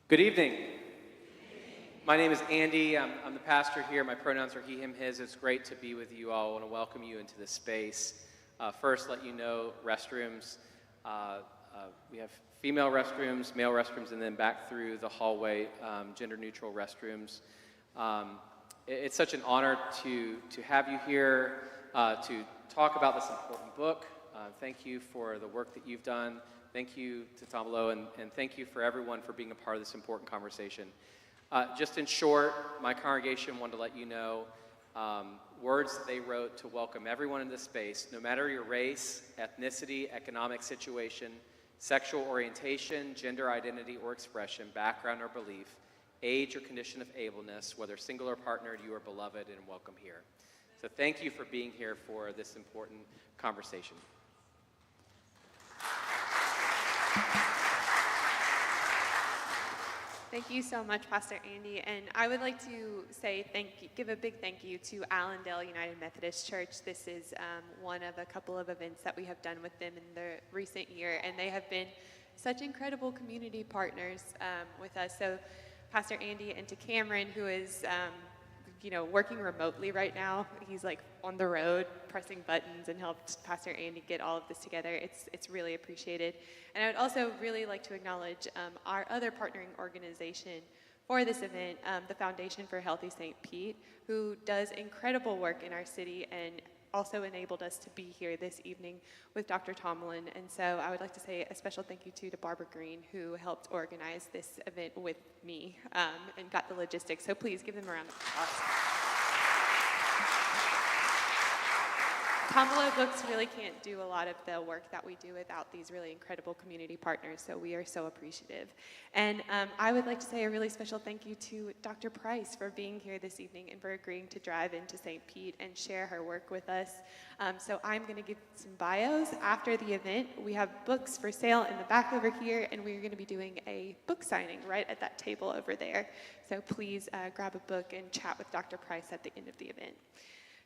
Good evening. My name is Andy. I'm the pastor here. My pronouns are he, him, his. It's great to be with you all. I want to welcome you into this space. First, let you know restrooms. We have female restrooms, male restrooms, and then back through the hallway, gender-neutral restrooms. It's such an honor to have you here to talk about this important book. Thank you for the work that you've done. Thank you to Tamalo, and thank you for everyone for being a part of this important conversation. Just in short, my congregation wanted to let you know words that they wrote to welcome everyone in this space, no matter your race, ethnicity, economic situation, sexual orientation, gender identity or expression, background or belief, age or condition of ableness, whether single or partnered, you are beloved and welcome here. So thank you for being here for this important conversation. Thank you so much, Pastor Andy. And I would like to say give a big thank you to Allendale United Methodist Church. This is one of a couple of events that we have done with them in the recent year, and they have been such incredible community partners with us. So Pastor Andy, and to Cameron, who is working remotely right now. He's like on the road pressing buttons and helped Pastor Andy get all of this together. It's really appreciated. And I would also really like to acknowledge our other partnering organization for this event, the Foundation for Healthy St. Pete, who does incredible work in our city and also enabled us to be here this evening with Dr. Tomlin. And so I would like to say a special thank you to Barbara Green, who helped organize this event with me and got the logistics. So please give them a round of applause. Kamala Books really can't do a lot of the work that we do without these really incredible community partners, so we are so appreciative. And I would like to say a really special thank you to Dr. Pryce for being here this evening and for agreeing to drive into St. Pete and share her work with us. So I'm going to give some bios after the event. We have books for sale in the back over here, and we're going to be doing a book signing right at that table over there. So please grab a book and chat with Dr. Pryce at the end of the event.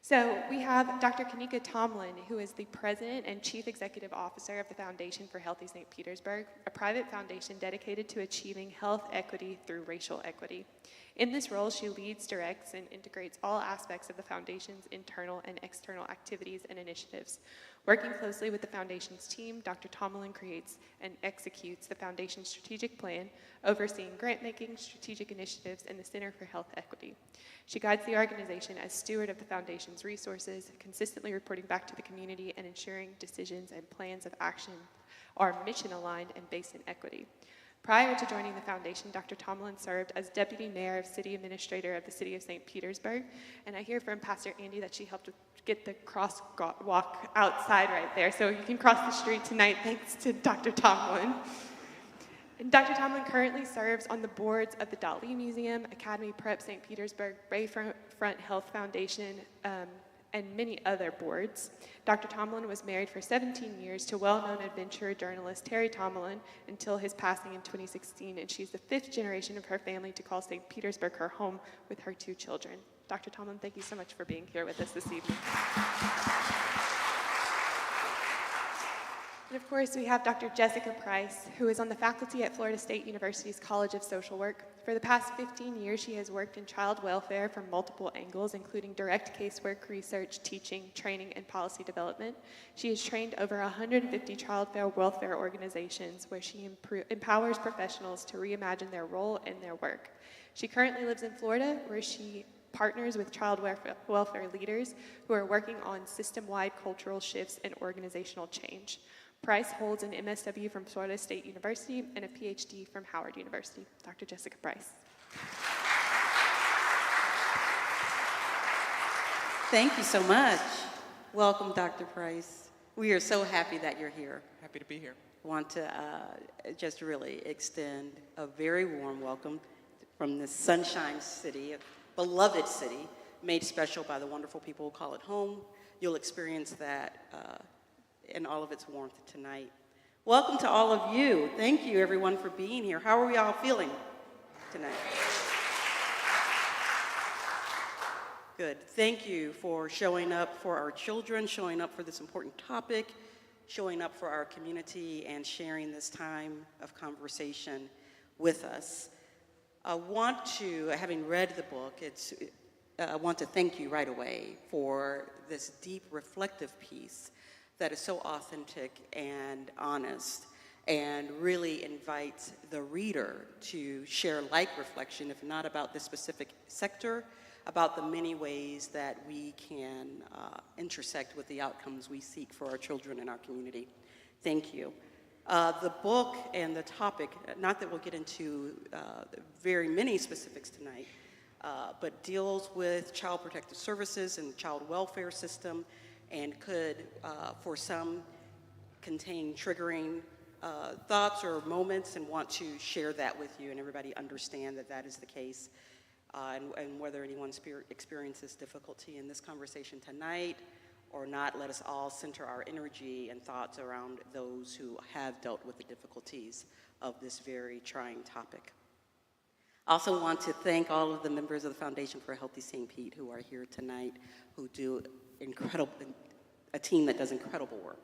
So we have Dr. Kanika Tomlin, who is the President and Chief Executive Officer of the Foundation for Healthy St. Petersburg, a private foundation dedicated to achieving health equity through racial equity. In this role, she leads, directs, and integrates all aspects of the Foundation's internal and external activities and initiatives. Working closely with the Foundation's team, Dr. Tomlin creates and executes the Foundation's strategic plan, overseeing grant-making, strategic initiatives, and the Center for Health Equity. She guides the organization as steward of the Foundation's resources, consistently reporting back to the community and ensuring decisions and plans of action are mission-aligned and based in equity. Prior to joining the Foundation, Dr. Tomlin served as Deputy Mayor of City Administrator of the City of St. Petersburg, and I hear from Pastor Andy that she helped get the crosswalk outside right there, so you can cross the street tonight thanks to Dr. Tomlin. And Dr. Tomlin currently serves on the boards of the Dali Museum, Academy Prep St. Petersburg, Bayfront Health Foundation, and many other boards. Dr. Tomlin was married for 17 years to well-known adventure journalist Terry Tomlin until his passing in 2016, and she's the fifth generation of her family to call St. Petersburg her home with her two children. Dr. Tomlin, thank you so much for being here with us this evening. And of course, we have Dr. Jessica Pryce, who is on the faculty at Florida State University's College of Social Work. For the past 15 years, she has worked in child welfare from multiple angles, including direct casework, research, teaching, training, and policy development. She has trained over 150 child welfare organizations where she empowers professionals to reimagine their role and their work. She currently lives in Florida, where she partners with child welfare leaders who are working on system-wide cultural shifts and organizational change. Pryce holds an MSW from Florida State University and a PhD from Howard University. Dr. Jessica Pryce. Thank you so much. Welcome, Dr. Pryce. We are so happy that you're here. Happy to be here. Want to just really extend a very warm welcome from this Sunshine City, a beloved city, made special by the wonderful people who call it home. You'll experience that in all of its warmth tonight. Welcome to all of you. Thank you, everyone, for being here. How are we all feeling tonight? Good. Thank you for showing up for our children, showing up for this important topic, showing up for our community, and sharing this time of conversation with us. Having read the book, I want to thank you right away for this deep reflective piece that is so authentic and honest and really invites the reader to share like reflection, if not about this specific sector, about the many ways that we can intersect with the outcomes we seek for our children and our community. Thank you. The book and the topic, not that we'll get into very many specifics tonight, but deals with child protective services and the child welfare system, and could, for some, contain triggering thoughts or moments, and want to share that with you and everybody understand that that is the case. And whether anyone experiences difficulty in this conversation tonight or not, let us all center our energy and thoughts around those who have dealt with the difficulties of this very trying topic. I also want to thank all of the members of the Foundation for a Healthy St. Pete who are here tonight, who do a team that does incredible work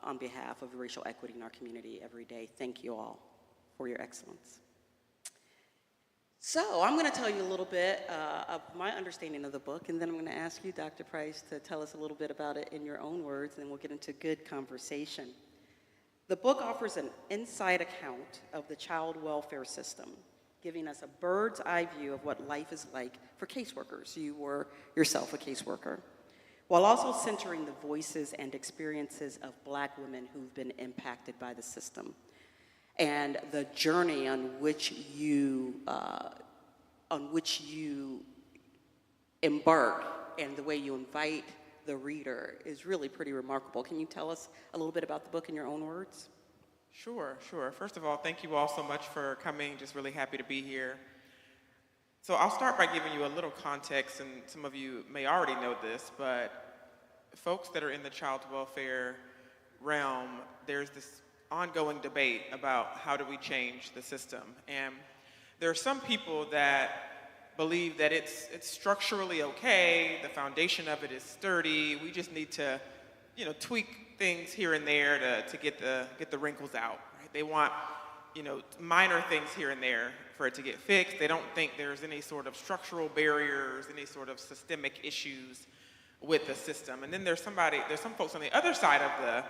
on behalf of racial equity in our community every day. Thank you all for your excellence. So I'm going to tell you a little bit of my understanding of the book, and then I'm going to ask you, Dr. Pryce, to tell us a little bit about it in your own words, and then we'll get into good conversation. The book offers an inside account of the child welfare system, giving us a bird's eye view of what life is like for caseworkers. You were yourself a caseworker, while also centering the voices and experiences of Black women who've been impacted by the system, and the journey on which you embark, and the way you invite the reader is really pretty remarkable. Can you tell us a little bit about the book in your own words? Sure. First of all, thank you all so much for coming. Just really happy to be here. So I'll start by giving you a little context, and some of you may already know this, but folks that are in the child welfare realm, there's this ongoing debate about how do we change the system. And there are some people that believe that it's structurally okay, the foundation of it is sturdy, we just need to, tweak things here and there to get the wrinkles out. Right? They want, minor things here and there for it to get fixed. They don't think there's any sort of structural barriers, any sort of systemic issues with the system. And then there's some folks on the other side of the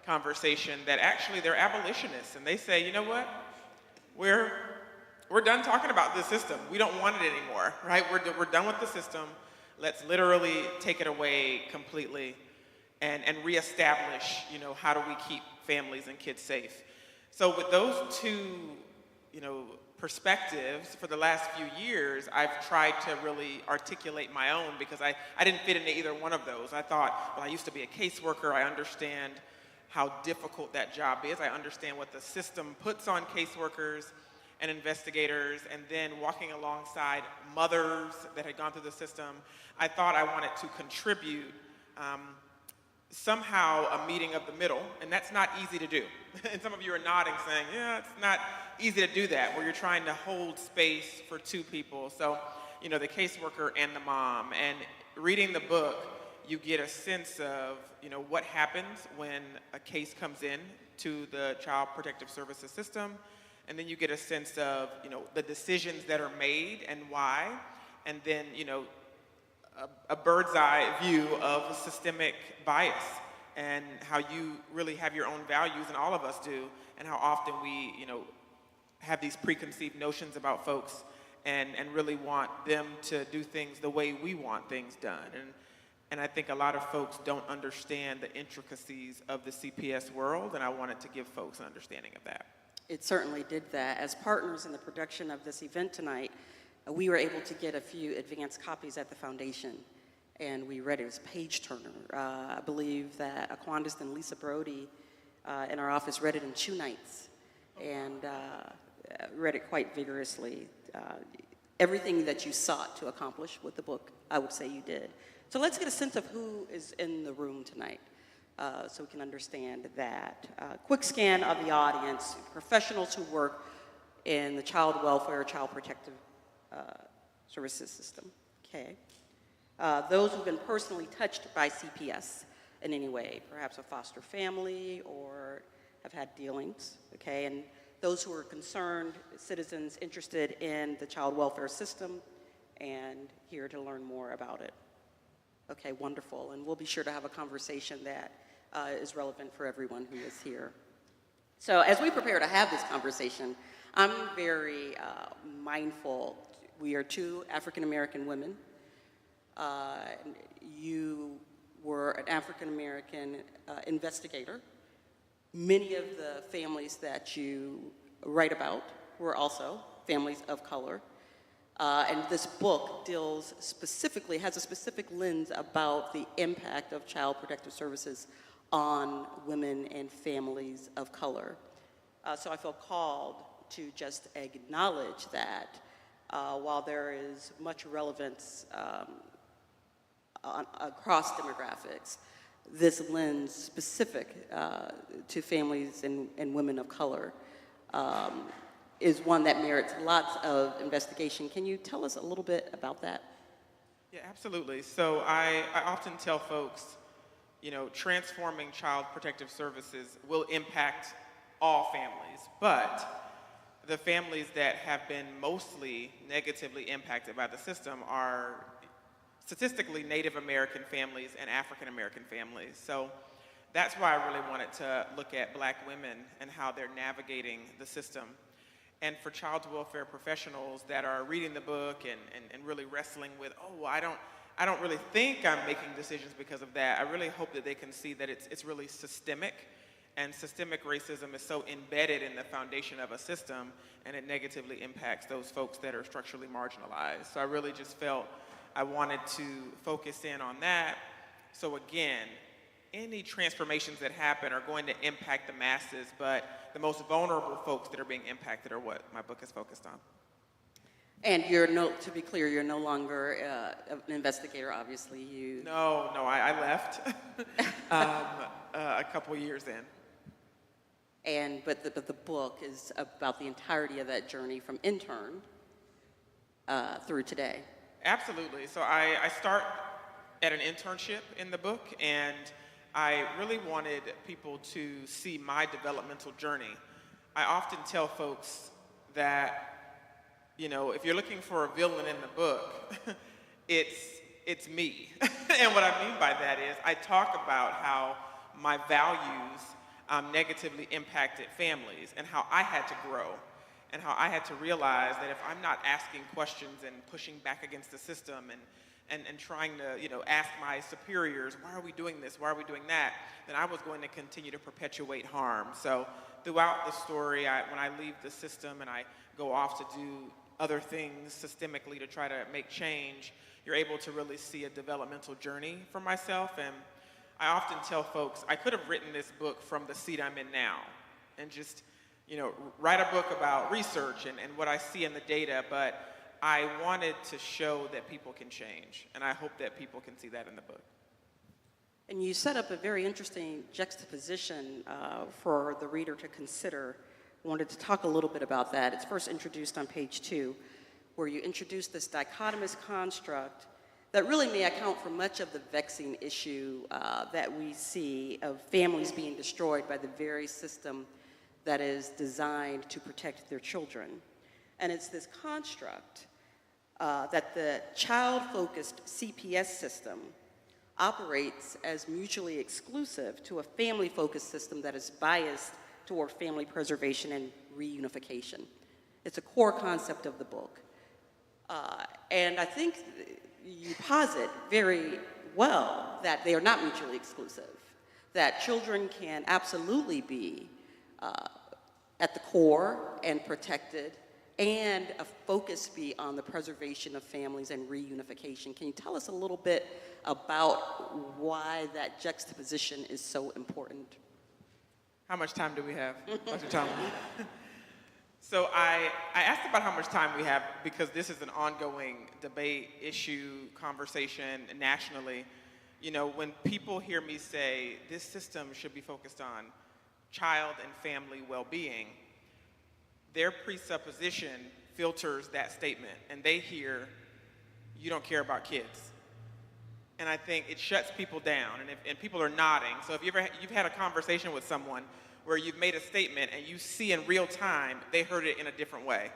conversation that actually they're abolitionists, and they say, you know what, we're done talking about this system. We don't want it anymore, right? We're done with the system. Let's literally take it away completely and reestablish, how do we keep families and kids safe? So with those two, perspectives, for the last few years, I've tried to really articulate my own, because I didn't fit into either one of those. I thought, well, I used to be a caseworker. I understand how difficult that job is. I understand what the system puts on caseworkers and investigators, and then walking alongside mothers that had gone through the system, I thought I wanted to contribute somehow a meeting of the middle, and that's not easy to do. And some of you are nodding saying, yeah, it's not easy to do that, where you're trying to hold space for two people. So, the caseworker and the mom. And reading the book, you get a sense of, what happens when a case comes in to the Child Protective Services system, and then you get a sense of, the decisions that are made and why, and then, a bird's eye view of systemic bias and how you really have your own values, and all of us do, and how often we, have these preconceived notions about folks and really want them to do things the way we want things done. And I think a lot of folks don't understand the intricacies of the CPS world, and I wanted to give folks an understanding of that. It certainly did that. As partners in the production of this event tonight, we were able to get a few advanced copies at the Foundation, and we read it. It was a page turner. I believe that Aquandis and Lisa Brody in our office read it in 2 nights, and read it quite vigorously. Everything that you sought to accomplish with the book, I would say you did. So let's get a sense of who is in the room tonight, so we can understand that. Quick scan of the audience: professionals who work in the child welfare, child protective services system. Okay. Those who've been personally touched by CPS in any way, perhaps a foster family or have had dealings. Okay, and those who are concerned citizens interested in the child welfare system and here to learn more about it. Okay, wonderful. And we'll be sure to have a conversation that is relevant for everyone who is here. So as we prepare to have this conversation, I'm very mindful. We are two African-American women. You were an African-American investigator. Many of the families that you write about were also families of color. And this book deals specifically, has a specific lens about the impact of Child Protective Services on women and families of color. So I feel called to just acknowledge that while there is much relevance across demographics, this lens specific to families and women of color is one that merits lots of investigation. Can you tell us a little bit about that? Yeah, absolutely. So I often tell folks, you know, transforming Child Protective Services will impact all families, but the families that have been mostly negatively impacted by the system are statistically Native American families and African American families. So that's why I really wanted to look at Black women and how they're navigating the system. And for child welfare professionals that are reading the book and really wrestling with, oh, I don't really think I'm making decisions because of that, I really hope that they can see that it's really systemic. And systemic racism is so embedded in the foundation of a system, and it negatively impacts those folks that are structurally marginalized. So I really just felt I wanted to focus in on that. So again, any transformations that happen are going to impact the masses, but the most vulnerable folks that are being impacted are what my book is focused on. And to be clear, you're no longer an investigator, obviously. No, I left a couple years in. But the book is about the entirety of that journey from intern through today. Absolutely. So I start at an internship in the book, and I really wanted people to see my developmental journey. I often tell folks that, you know, if you're looking for a villain in the book, it's me. And what I mean by that is I talk about how my values negatively impacted families and how I had to grow and how I had to realize that if I'm not asking questions and pushing back against the system and trying to, you know, ask my superiors, why are we doing this, why are we doing that, then I was going to continue to perpetuate harm. So throughout the story, when I leave the system and I go off to do other things systemically to try to make change, you're able to really see a developmental journey for myself. And I often tell folks, I could have written this book from the seat I'm in now and just, you know, write a book about research and what I see in the data, but I wanted to show that people can change, and I hope that people can see that in the book. And you set up a very interesting juxtaposition for the reader to consider. I wanted to talk a little bit about that. It's first introduced on page 2, where you introduce this dichotomous construct that really may account for much of the vexing issue that we see of families being destroyed by the very system that is designed to protect their children. And it's this construct that the child-focused CPS system operates as mutually exclusive to a family-focused system that is biased toward family preservation and reunification. It's a core concept of the book. And I think you posit very well that they are not mutually exclusive, that children can absolutely be at the core and protected, and a focus be on the preservation of families and reunification. Can you tell us a little bit about why that juxtaposition is so important? How much time do we have? What's your time? So I asked about how much time we have because this is an ongoing debate, issue, conversation nationally. You know, when people hear me say this system should be focused on child and family well-being, their presupposition filters that statement, and they hear, you don't care about kids. And I think it shuts people down, and people are nodding. So if you've had a conversation with someone where you've made a statement and you see in real time they heard it in a different way.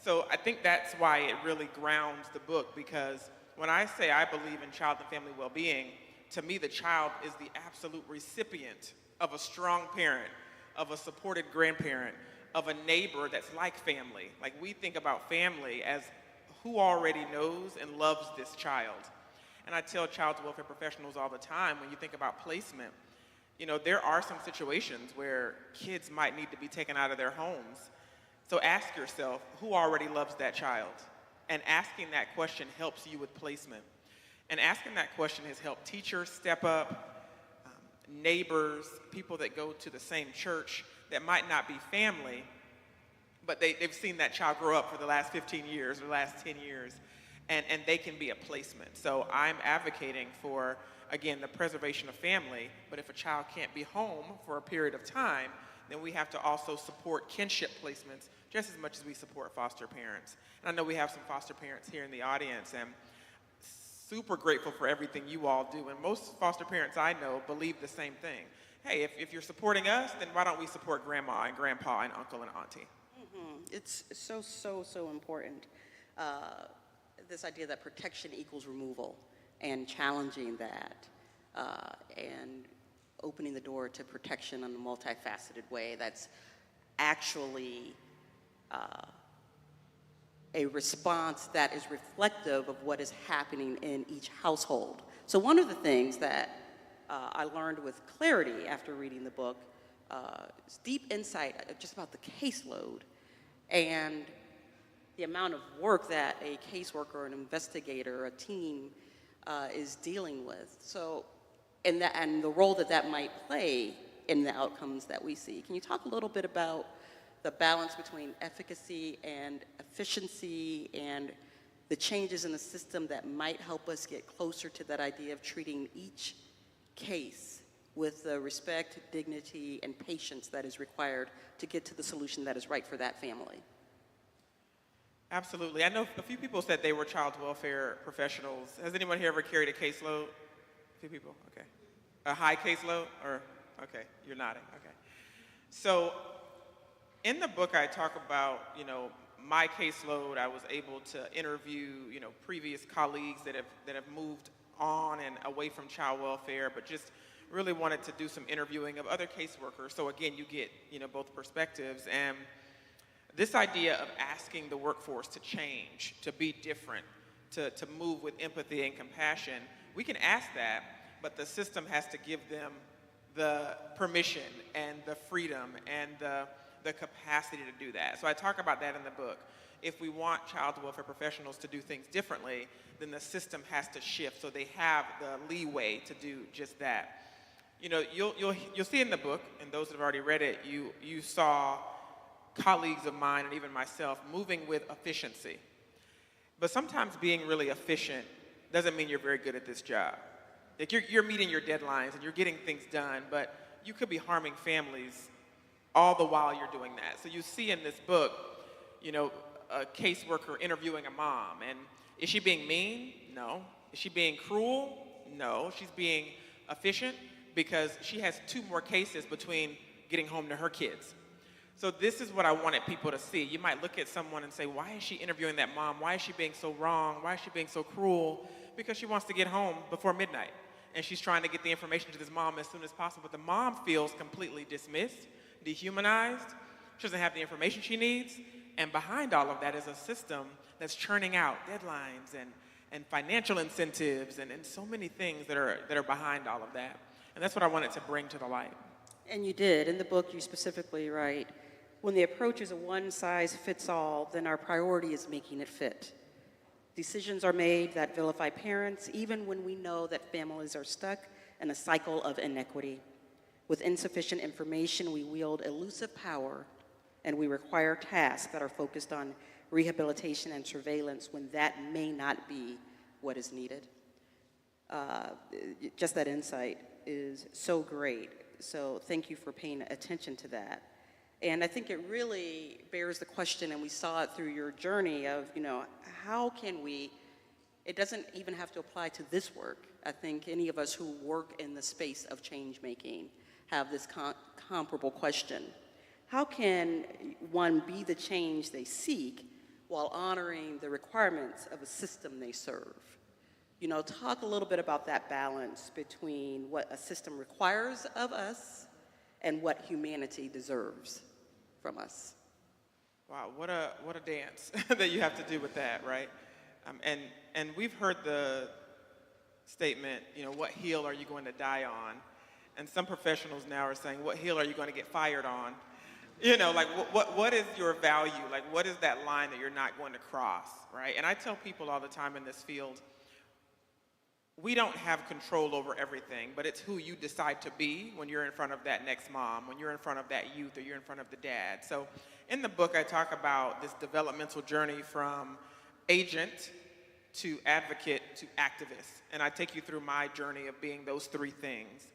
So I think that's why it really grounds the book, because when I say I believe in child and family well-being, to me the child is the absolute recipient of a strong parent, of a supported grandparent, of a neighbor that's like family. Like, we think about family as who already knows and loves this child. And I tell child welfare professionals all the time, when you think about placement, there are some situations where kids might need to be taken out of their homes. So ask yourself, who already loves that child? And asking that question helps you with placement. And asking that question has helped teachers step up, neighbors, people that go to the same church that might not be family, but they've seen that child grow up for the last 15 years or the last 10 years. And they can be a placement. So I'm advocating for, again, the preservation of family, but if a child can't be home for a period of time, then we have to also support kinship placements just as much as we support foster parents. And I know we have some foster parents here in the audience, and super grateful for everything you all do. And most foster parents I know believe the same thing. Hey, if you're supporting us, then why don't we support grandma and grandpa and uncle and auntie? It's so important. This idea that protection equals removal, and challenging that, and opening the door to protection in a multifaceted way that's actually a response that is reflective of what is happening in each household. So one of the things that I learned with clarity after reading the book is deep insight just about the caseload and the amount of work that a caseworker, an investigator, a team is dealing with. So, and the role that might play in the outcomes that we see. Can you talk a little bit about the balance between efficacy and efficiency and the changes in the system that might help us get closer to that idea of treating each case with the respect, dignity, and patience that is required to get to the solution that is right for that family? Absolutely. I know a few people said they were child welfare professionals. Has anyone here ever carried a caseload? A few people? Okay. A high caseload? Or, okay, you're nodding, okay. So in the book I talk about, my caseload. I was able to interview, previous colleagues that have moved on and away from child welfare, but just really wanted to do some interviewing of other caseworkers. So again, you get, both perspectives. And this idea of asking the workforce to change, to be different, to move with empathy and compassion, we can ask that, but the system has to give them the permission and the freedom and the capacity to do that. So I talk about that in the book. If we want child welfare professionals to do things differently, then the system has to shift so they have the leeway to do just that. You'll see in the book, and those that have already read it, you saw colleagues of mine and even myself moving with efficiency. But sometimes being really efficient doesn't mean you're very good at this job. Like you're meeting your deadlines and you're getting things done, but you could be harming families all the while you're doing that. So you see in this book, a caseworker interviewing a mom, and is she being mean? No. Is she being cruel? No. She's being efficient because she has 2 more cases between getting home to her kids. So this is what I wanted people to see. You might look at someone and say, why is she interviewing that mom? Why is she being so wrong? Why is she being so cruel? Because she wants to get home before midnight. And she's trying to get the information to this mom as soon as possible. But the mom feels completely dismissed, dehumanized. She doesn't have the information she needs. And behind all of that is a system that's churning out deadlines and financial incentives and so many things that are behind all of that. And that's what I wanted to bring to the light. And you did. In the book, you specifically write, when the approach is a one-size-fits-all, then our priority is making it fit. Decisions are made that vilify parents, even when we know that families are stuck in a cycle of inequity. With insufficient information, we wield elusive power, and we require tasks that are focused on rehabilitation and surveillance when that may not be what is needed. Just that insight is so great. So thank you for paying attention to that. And I think it really bears the question, and we saw it through your journey of, how can we, it doesn't even have to apply to this work. I think any of us who work in the space of change making have this comparable question. How can one be the change they seek while honoring the requirements of a system they serve? You know, talk a little bit about that balance between what a system requires of us and what humanity deserves from us. Wow, what a dance that you have to do with that, right? And we've heard the statement, you know, what hill are you going to die on? And some professionals now are saying, what hill are you going to get fired on? You know, like what is your value? Like what is that line that you're not going to cross, right? And I tell people all the time in this field, we don't have control over everything, but it's who you decide to be when you're in front of that next mom, when you're in front of that youth, or you're in front of the dad. So in the book, I talk about this developmental journey from agent to advocate to activist. And I take you through my journey of being those three things.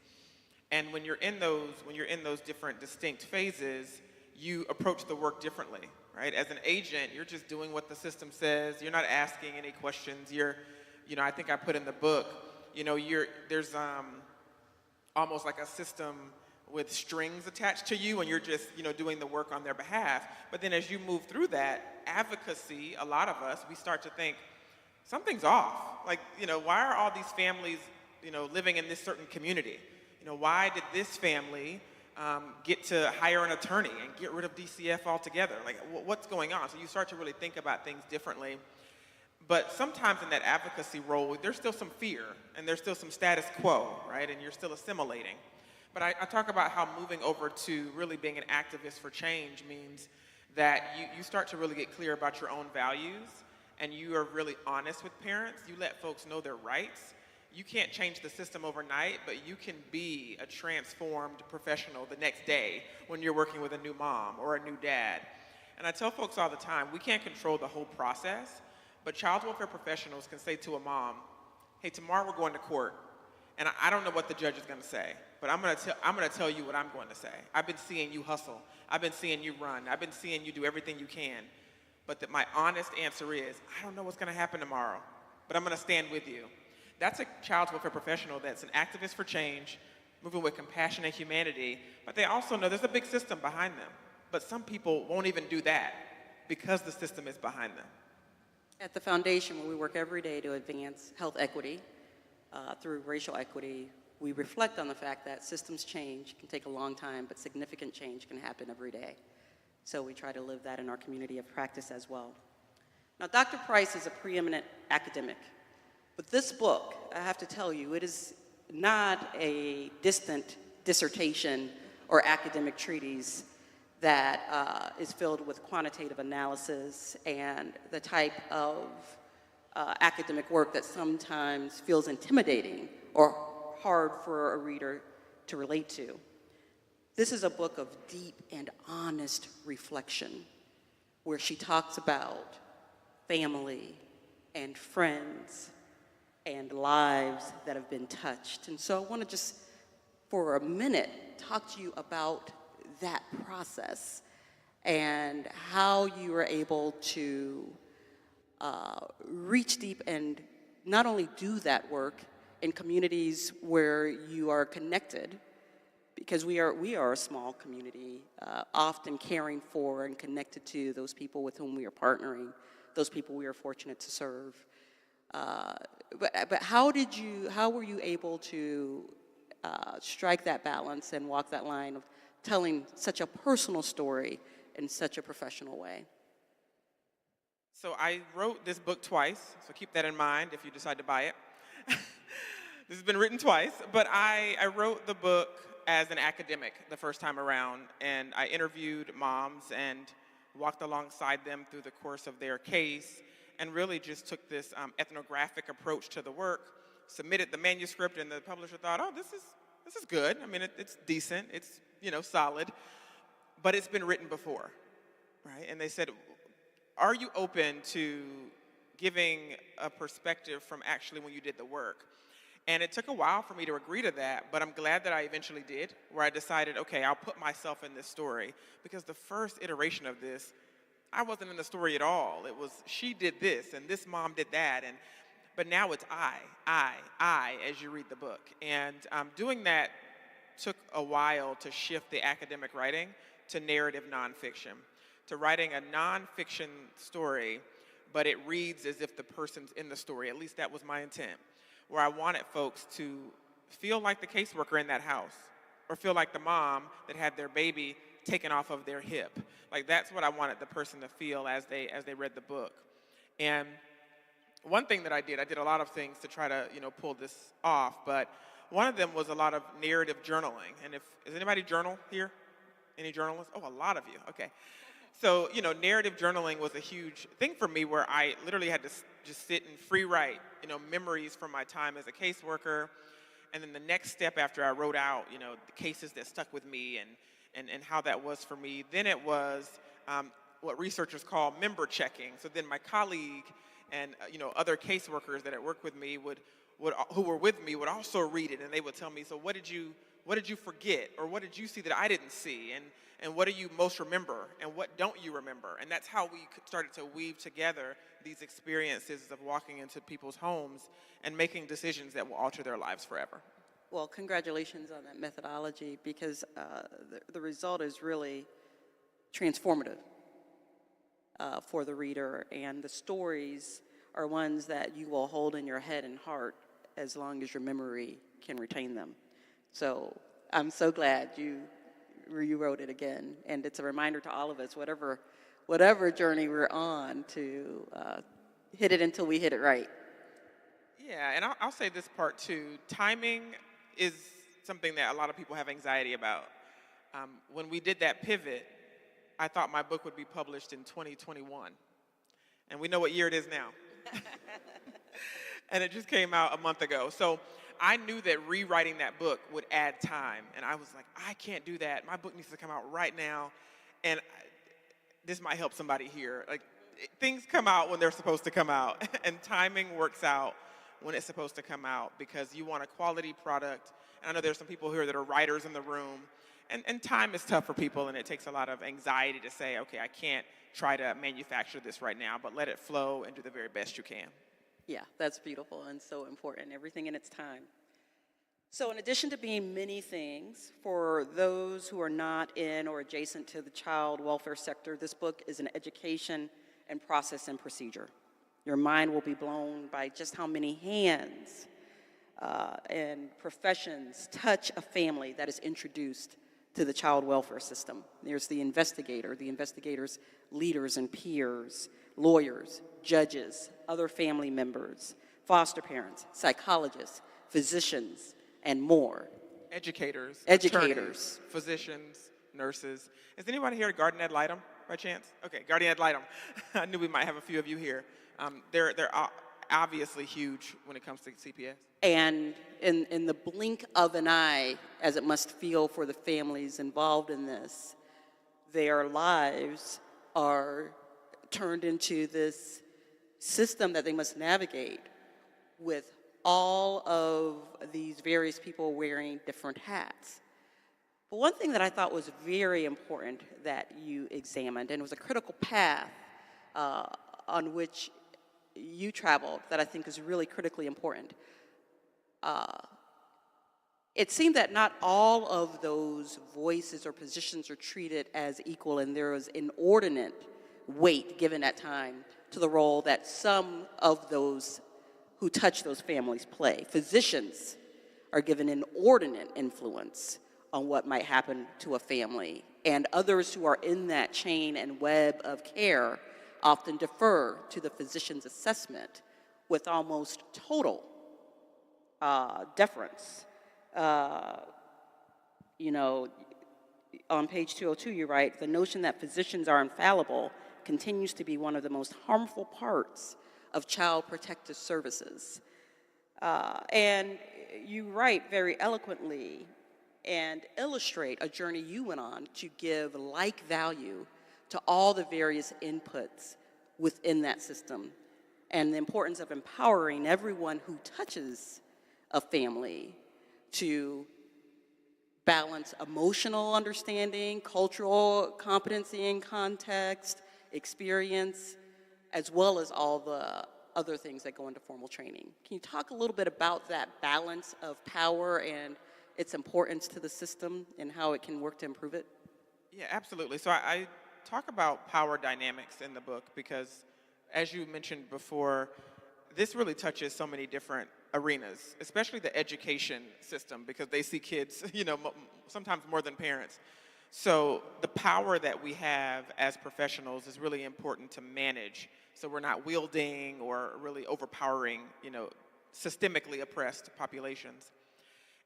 And when you're in those different distinct phases, you approach the work differently, right? As an agent, you're just doing what the system says. You're not asking any questions. You know, I think I put in the book, you know, there's almost like a system with strings attached to you, and you're just, you know, doing the work on their behalf. But then as you move through that, advocacy, a lot of us, we start to think, something's off. Like, you know, why are all these families, you know, living in this certain community? You know, why did this family get to hire an attorney and get rid of DCF altogether? Like, what's going on? So you start to really think about things differently. But sometimes in that advocacy role, there's still some fear, and there's still some status quo, right? And you're still assimilating. But I talk about how moving over to really being an activist for change means that you start to really get clear about your own values, and you are really honest with parents. You let folks know their rights. You can't change the system overnight, but you can be a transformed professional the next day when you're working with a new mom or a new dad. And I tell folks all the time, we can't control the whole process, but child welfare professionals can say to a mom, hey, tomorrow we're going to court, and I don't know what the judge is going to say, but I'm going to tell you what I'm going to say. I've been seeing you hustle. I've been seeing you run. I've been seeing you do everything you can. But that my honest answer is, I don't know what's going to happen tomorrow, but I'm going to stand with you. That's a child welfare professional that's an activist for change, moving with compassion and humanity, but they also know there's a big system behind them. But some people won't even do that because the system is behind them. At the foundation, where we work every day to advance health equity through racial equity, we reflect on the fact that systems change can take a long time, but significant change can happen every day. So we try to live that in our community of practice as well. Now, Dr. Pryce is a preeminent academic, but this book, I have to tell you, it is not a distant dissertation or academic treatise that is filled with quantitative analysis and the type of academic work that sometimes feels intimidating or hard for a reader to relate to. This is a book of deep and honest reflection where she talks about family and friends and lives that have been touched. And so I want to just, for a minute, talk to you about that process and how you were able to reach deep and not only do that work in communities where you are connected, because we are a small community, often caring for and connected to those people with whom we are partnering, those people we are fortunate to serve. But how were you able to strike that balance and walk that line of telling such a personal story in such a professional way? So I wrote this book twice, so keep that in mind if you decide to buy it. This has been written twice, but I wrote the book as an academic the first time around, and I interviewed moms and walked alongside them through the course of their case, and really just took this ethnographic approach to the work, submitted the manuscript, and the publisher thought, oh, this is good. I mean, it's decent, it's, you know, solid, but it's been written before, right? And they said, are you open to giving a perspective from actually when you did the work? And it took a while for me to agree to that, but I'm glad that I eventually did, where I decided, okay, I'll put myself in this story, because the first iteration of this, I wasn't in the story at all. It was, she did this, and this mom did that, and but now it's I, as you read the book. And doing that took a while to shift the academic writing to narrative nonfiction, to writing a nonfiction story, but it reads as if the person's in the story. At least that was my intent, where I wanted folks to feel like the caseworker in that house, or feel like the mom that had their baby taken off of their hip. Like, that's what I wanted the person to feel as they read the book. And one thing that I did a lot of things to try to, pull this off, but one of them was a lot of narrative journaling. And is anybody journal here? Any journalists? Oh, a lot of you, okay. So, narrative journaling was a huge thing for me, where I literally had to just sit and free write, memories from my time as a caseworker. And then the next step after I wrote out, the cases that stuck with me and how that was for me, then it was what researchers call member checking. So then my colleague and other caseworkers that had worked with me who were with me would also read it, and they would tell me, so what did you forget, or what did you see that I didn't see, and what do you most remember, and what don't you remember? And that's how we started to weave together these experiences of walking into people's homes and making decisions that will alter their lives forever. Well, congratulations on that methodology, because the result is really transformative for the reader, and the stories are ones that you will hold in your head and heart as long as your memory can retain them. So I'm so glad you wrote it again, and it's a reminder to all of us, whatever journey we're on, to hit it until we hit it right. Yeah, and I'll say this part too. Timing is something that a lot of people have anxiety about. When we did that pivot, I thought my book would be published in 2021. And we know what year it is now. And it just came out a month ago. So I knew that rewriting that book would add time. And I was like, I can't do that. My book needs to come out right now. And this might help somebody here. Like, things come out when they're supposed to come out. And timing works out when it's supposed to come out, because you want a quality product. And I know there's some people here that are writers in the room. And time is tough for people, and it takes a lot of anxiety to say, okay, I can't try to manufacture this right now, but let it flow and do the very best you can. Yeah, that's beautiful and so important. Everything in its time. So in addition to being many things, for those who are not in or adjacent to the child welfare sector, this book is an education and process and procedure. Your mind will be blown by just how many hands and professions touch a family that is introduced to the child welfare system. There's the investigator, the investigator's leaders and peers, lawyers, judges, other family members, foster parents, psychologists, physicians, and more. Educators, Educators. attorneys, physicians, nurses. Is anybody here a guardian ad litem by chance? Okay, guardian ad litem. I knew we might have a few of you here. They're obviously huge when it comes to CPS. And in the blink of an eye, as it must feel for the families involved in this, their lives are turned into this system that they must navigate with all of these various people wearing different hats. But one thing that I thought was very important that you examined, and it was a critical path on which you traveled, that I think is really critically important. It seemed that not all of those voices or positions are treated as equal, and there was inordinate weight given at time to the role that some of those who touch those families play. Physicians are given inordinate influence on what might happen to a family, and others who are in that chain and web of care often defer to the physician's assessment with almost total deference. On page 202, you write, the notion that physicians are infallible continues to be one of the most harmful parts of child protective services. And you write very eloquently and illustrate a journey you went on to give like value to all the various inputs within that system, and the importance of empowering everyone who touches a family to balance emotional understanding, cultural competency and context, experience, as well as all the other things that go into formal training. Can you talk a little bit about that balance of power and its importance to the system and how it can work to improve it? Yeah, absolutely. So I talk about power dynamics in the book because, as you mentioned before, this really touches so many different arenas, especially the education system, because they see kids, sometimes more than parents. So the power that we have as professionals is really important to manage, so we're not wielding or really overpowering, systemically oppressed populations.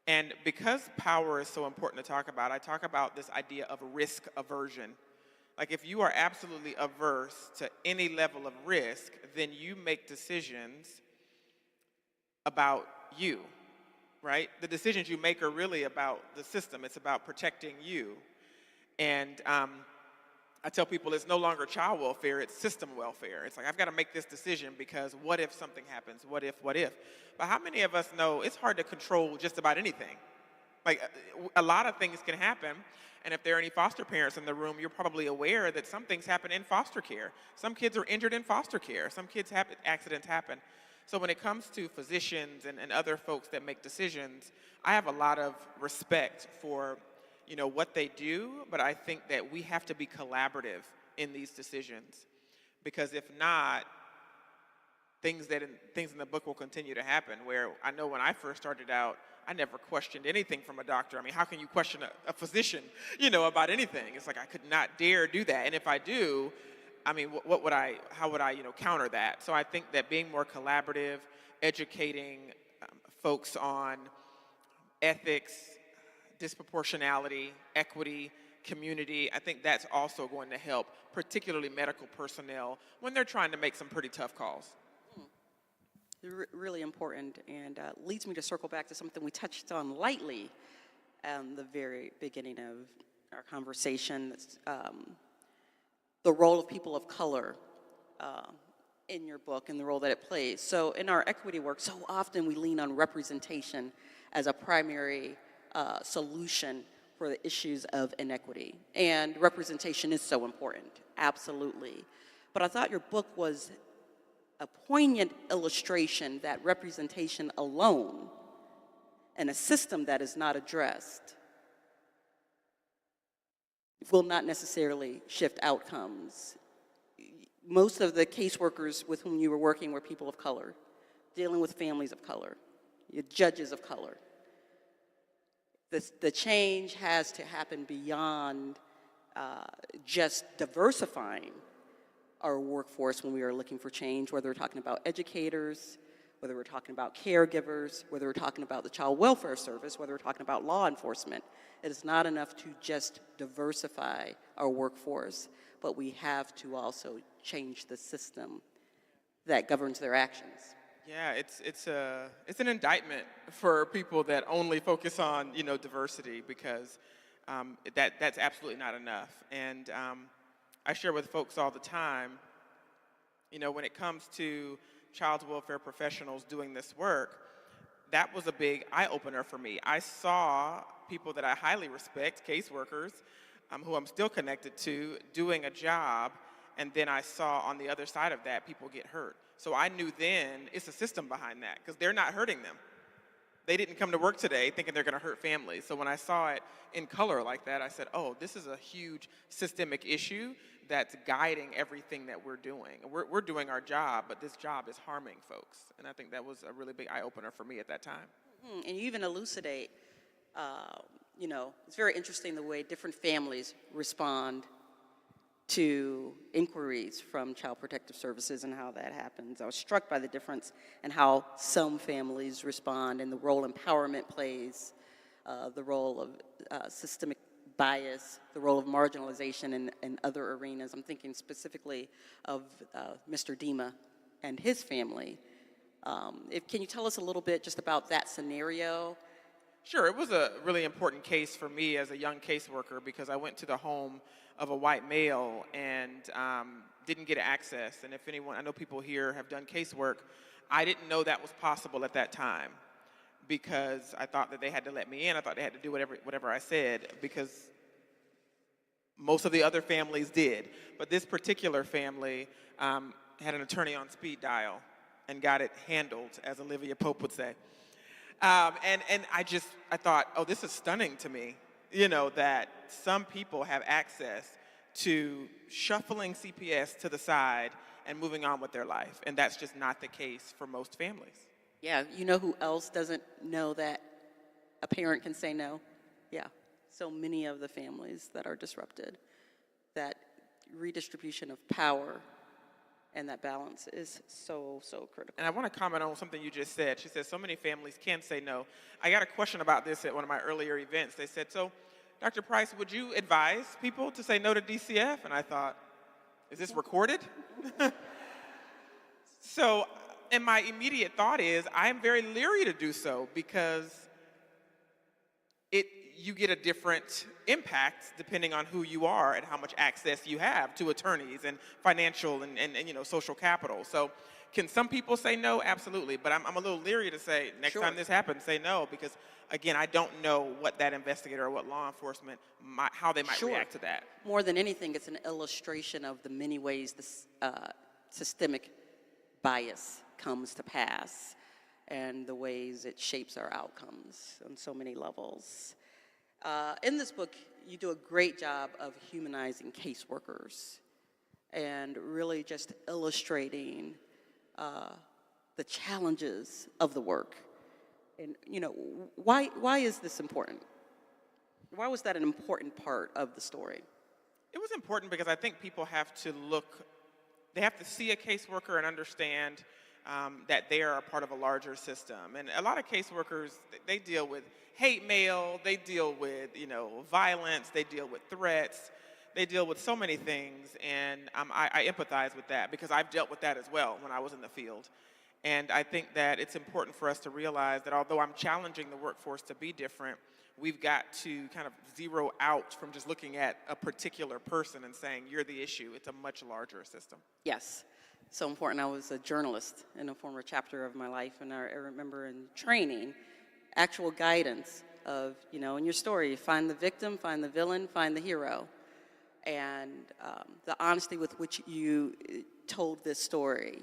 And because power is so important to talk about, I talk about this idea of risk aversion. Like, if you are absolutely averse to any level of risk, then you make decisions about you, right? The decisions you make are really about the system. It's about protecting you. And I tell people it's no longer child welfare, it's system welfare. It's like, I've got to make this decision because what if something happens? What if? But how many of us know it's hard to control just about anything? Like, a lot of things can happen. And if there are any foster parents in the room, you're probably aware that some things happen in foster care. Some kids are injured in foster care. Some kids have accidents happen. So when it comes to physicians and other folks that make decisions, I have a lot of respect for what they do, but I think that we have to be collaborative in these decisions, because if not, things in the book will continue to happen. Where I know when I first started out, I never questioned anything from a doctor. I mean, how can you question a physician, about anything? It's like I could not dare do that, and if I do, I mean, how would I, counter that? So I think that being more collaborative, educating folks on ethics, disproportionality, equity, community, I think that's also going to help, particularly medical personnel, when they're trying to make some pretty tough calls. Really important, and leads me to circle back to something we touched on lightly at the very beginning of our conversation. The role of people of color in your book and the role that it plays. So in our equity work, so often we lean on representation as a primary solution for the issues of inequity. And representation is so important, absolutely. But I thought your book was a poignant illustration that representation alone and a system that is not addressed will not necessarily shift outcomes. Most of the caseworkers with whom you were working were people of color, dealing with families of color, judges of color. The change has to happen beyond just diversifying our workforce when we are looking for change, whether we're talking about educators, whether we're talking about caregivers, whether we're talking about the child welfare service, whether we're talking about law enforcement. It is not enough to just diversify our workforce, but we have to also change the system that governs their actions. Yeah, it's an indictment for people that only focus on diversity, because that's absolutely not enough. And I share with folks all the time, when it comes to child welfare professionals doing this work, that was a big eye-opener for me. I saw people that I highly respect, caseworkers, who I'm still connected to, doing a job, and then I saw on the other side of that, people get hurt. So I knew then it's a system behind that, because they're not hurting them. They didn't come to work today thinking they're going to hurt families. So when I saw it in color like that, I said, oh, this is a huge systemic issue that's guiding everything that we're doing. We're doing our job, but this job is harming folks. And I think that was a really big eye-opener for me at that time. And you even elucidate, it's very interesting the way different families respond to inquiries from Child Protective Services and how that happens. I was struck by the difference in how some families respond and the role empowerment plays, the role of systemic bias, the role of marginalization in other arenas. I'm thinking specifically of Mr. Dima and his family. Can you tell us a little bit just about that scenario? Sure, it was a really important case for me as a young caseworker, because I went to the home of a white male and didn't get access. And if anyone, I know people here have done casework, I didn't know that was possible at that time, because I thought that they had to let me in. I thought they had to do whatever I said, because most of the other families did. But this particular family had an attorney on speed dial. and got it handled, as Olivia Pope would say. And I thought, oh, this is stunning to me, that some people have access to shuffling CPS to the side and moving on with their life. And that's just not the case for most families. Yeah, you know who else doesn't know that a parent can say no? Yeah, so many of the families that are disrupted. That redistribution of power and that balance is so, so critical. And I want to comment on something you just said. She said so many families can say no. I got a question about this at one of my earlier events. They said, so, Dr. Pryce, would you advise people to say no to DCF? And I thought, is this recorded? So, and my immediate thought is, I am very leery to do so because you get a different impact depending on who you are and how much access you have to attorneys and financial and social capital. So can some people say no? Absolutely. But I'm a little leery to say next Sure. time this happens, say no, because again, I don't know what that investigator or what law enforcement, how they might Sure. react to that. More than anything, it's an illustration of the many ways this systemic bias comes to pass and the ways it shapes our outcomes on so many levels. In this book, you do a great job of humanizing caseworkers and really just illustrating the challenges of the work. And, why is this important? Why was that an important part of the story? It was important because I think people have to they have to see a caseworker and understand that they are a part of a larger system. And a lot of caseworkers, they deal with hate mail, they deal with, violence, they deal with threats, they deal with so many things, and I empathize with that because I've dealt with that as well when I was in the field. And I think that it's important for us to realize that although I'm challenging the workforce to be different, we've got to kind of zero out from just looking at a particular person and saying, you're the issue. It's a much larger system. Yes, so important. I was a journalist in a former chapter of my life, and I remember in training, actual guidance of, in your story, find the victim, find the villain, find the hero. And the honesty with which you told this story,